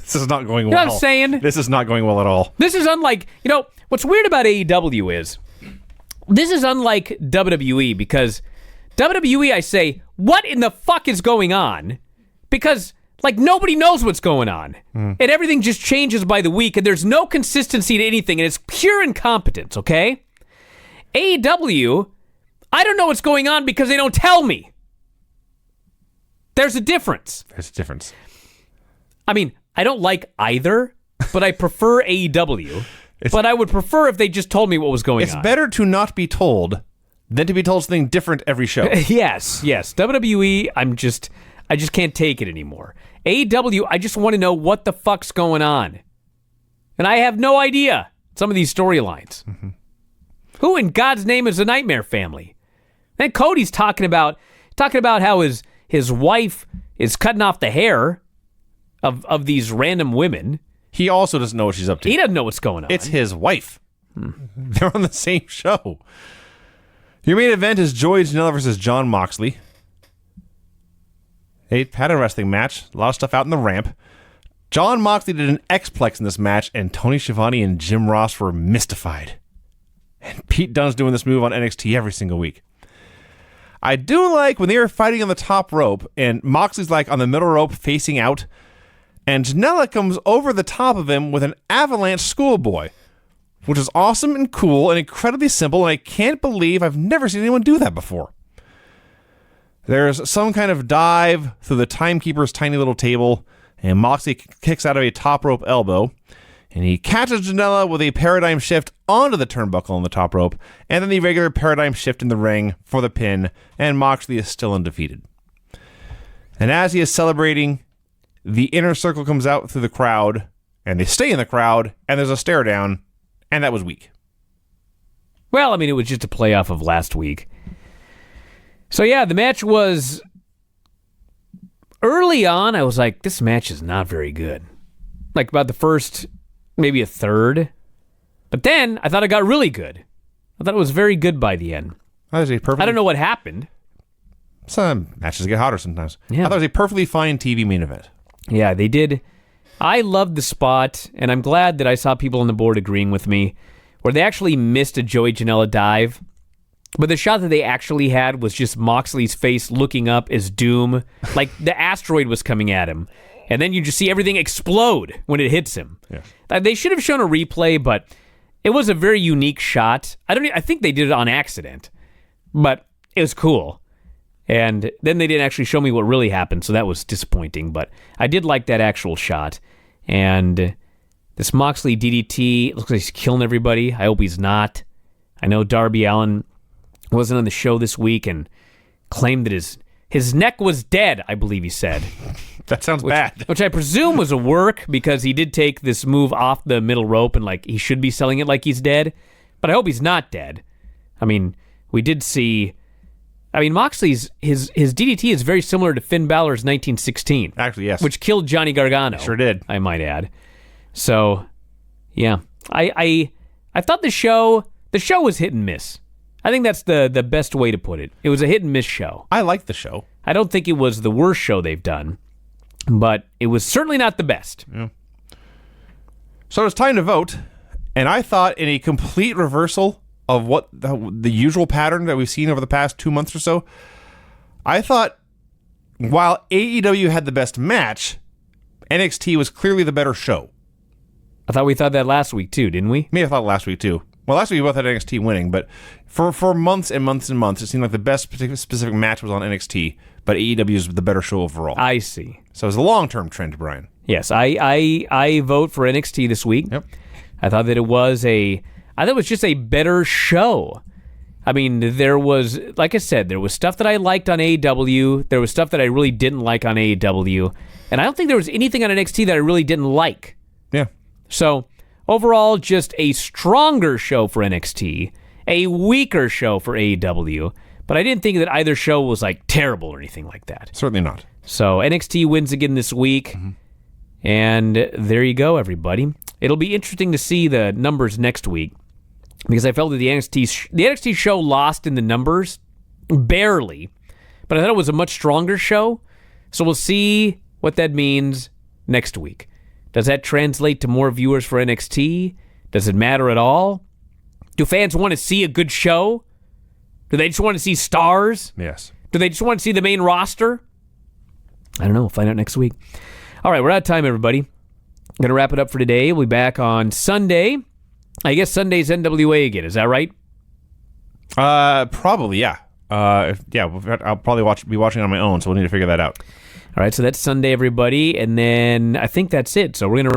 This is not going well. You know what I'm saying? This is not going well at all. This is unlike, what's weird about AEW is, this is unlike WWE, because WWE, I say, what in the fuck is going on? Because, nobody knows what's going on. And everything just changes by the week, and there's no consistency to anything, and it's pure incompetence, okay? AEW, I don't know what's going on because they don't tell me. There's a difference. There's a difference. I mean, I don't like either, but I prefer AEW. But I would prefer if they just told me what was going on. It's better to not be told than to be told something different every show. Yes. WWE, I just can't take it anymore. AEW, I just want to know what the fuck's going on. And I have no idea some of these storylines. Mm-hmm. Who in God's name is the Nightmare family? Then Cody's talking about how his wife is cutting off the hair of these random women. He also doesn't know what she's up to. He doesn't know what's going on. It's his wife. They're on the same show. Your main event is Joey Janela versus Jon Moxley. They had a wrestling match. A lot of stuff out in the ramp. Jon Moxley did an X-Plex in this match, and Tony Schiavone and Jim Ross were mystified. And Pete Dunne's doing this move on NXT every single week. I do like when they were fighting on the top rope, and Moxley's on the middle rope facing out, and Janela comes over the top of him with an avalanche schoolboy, which is awesome and cool and incredibly simple, and I can't believe I've never seen anyone do that before. There's some kind of dive through the timekeeper's tiny little table, and Moxley kicks out of a top rope elbow, and he catches Janela with a paradigm shift onto the turnbuckle on the top rope, and then the regular paradigm shift in the ring for the pin, and Moxley is still undefeated. And as he is celebrating, the inner circle comes out through the crowd, and they stay in the crowd, and there's a stare down, and that was weak. Well, I mean, it was just a play off of last week. So yeah, the match was... Early on, I was like, this match is not very good. About the first, maybe a third. But then, I thought it got really good. I thought it was very good by the end. I don't know what happened. Some matches get hotter sometimes. Yeah. I thought it was a perfectly fine TV main event. Yeah, they did. I loved the spot, and I'm glad that I saw people on the board agreeing with me, where they actually missed a Joey Janela dive. But the shot that they actually had was just Moxley's face looking up as doom, like the asteroid was coming at him. And then you just see everything explode when it hits him. Yeah. They should have shown a replay, but it was a very unique shot. I think they did it on accident, but it was cool. And then they didn't actually show me what really happened, so that was disappointing. But I did like that actual shot. And this Moxley DDT, looks like he's killing everybody. I hope he's not. I know Darby Allin wasn't on the show this week and claimed that his neck was dead, I believe he said. That sounds bad. Which I presume was a work because he did take this move off the middle rope and like he should be selling it like he's dead. But I hope he's not dead. I mean, we did see... I mean, Moxley's his DDT is very similar to Finn Balor's 1916. Actually, yes. Which killed Johnny Gargano. Sure did. I might add. So, yeah. I thought the show was hit and miss. I think that's the best way to put it. It was a hit and miss show. I liked the show. I don't think it was the worst show they've done, but it was certainly not the best. Yeah. So it's time to vote, and I thought in a complete reversal of what the usual pattern that we've seen over the past 2 months or so, I thought while AEW had the best match, NXT was clearly the better show. I thought we thought that last week too, didn't we? Maybe I thought last week too. Well, last week we both had NXT winning, but for months and months and months, it seemed like the best specific match was on NXT, but AEW is the better show overall. I see. So it's a long-term trend, Brian. Yes, I vote for NXT this week. Yep. I thought that it was just a better show. I mean, there was, like I said, there was stuff that I liked on AEW. There was stuff that I really didn't like on AEW. And I don't think there was anything on NXT that I really didn't like. Yeah. So, overall, just a stronger show for NXT, a weaker show for AEW. But I didn't think that either show was, like, terrible or anything like that. Certainly not. So, NXT wins again this week. Mm-hmm. And there you go, everybody. It'll be interesting to see the numbers next week. Because I felt that the NXT show lost in the numbers, barely, but I thought it was a much stronger show. So we'll see what that means next week. Does that translate to more viewers for NXT? Does it matter at all? Do fans want to see a good show? Do they just want to see stars? Yes. Do they just want to see the main roster? I don't know. We'll find out next week. All right, we're out of time, everybody. I'm going to wrap it up for today. We'll be back on Sunday. I guess Sunday's NWA again. Is that right? Probably, yeah. I'll probably be watching on my own, so we'll need to figure that out. All right, so that's Sunday, everybody, and then I think that's it. So we're going to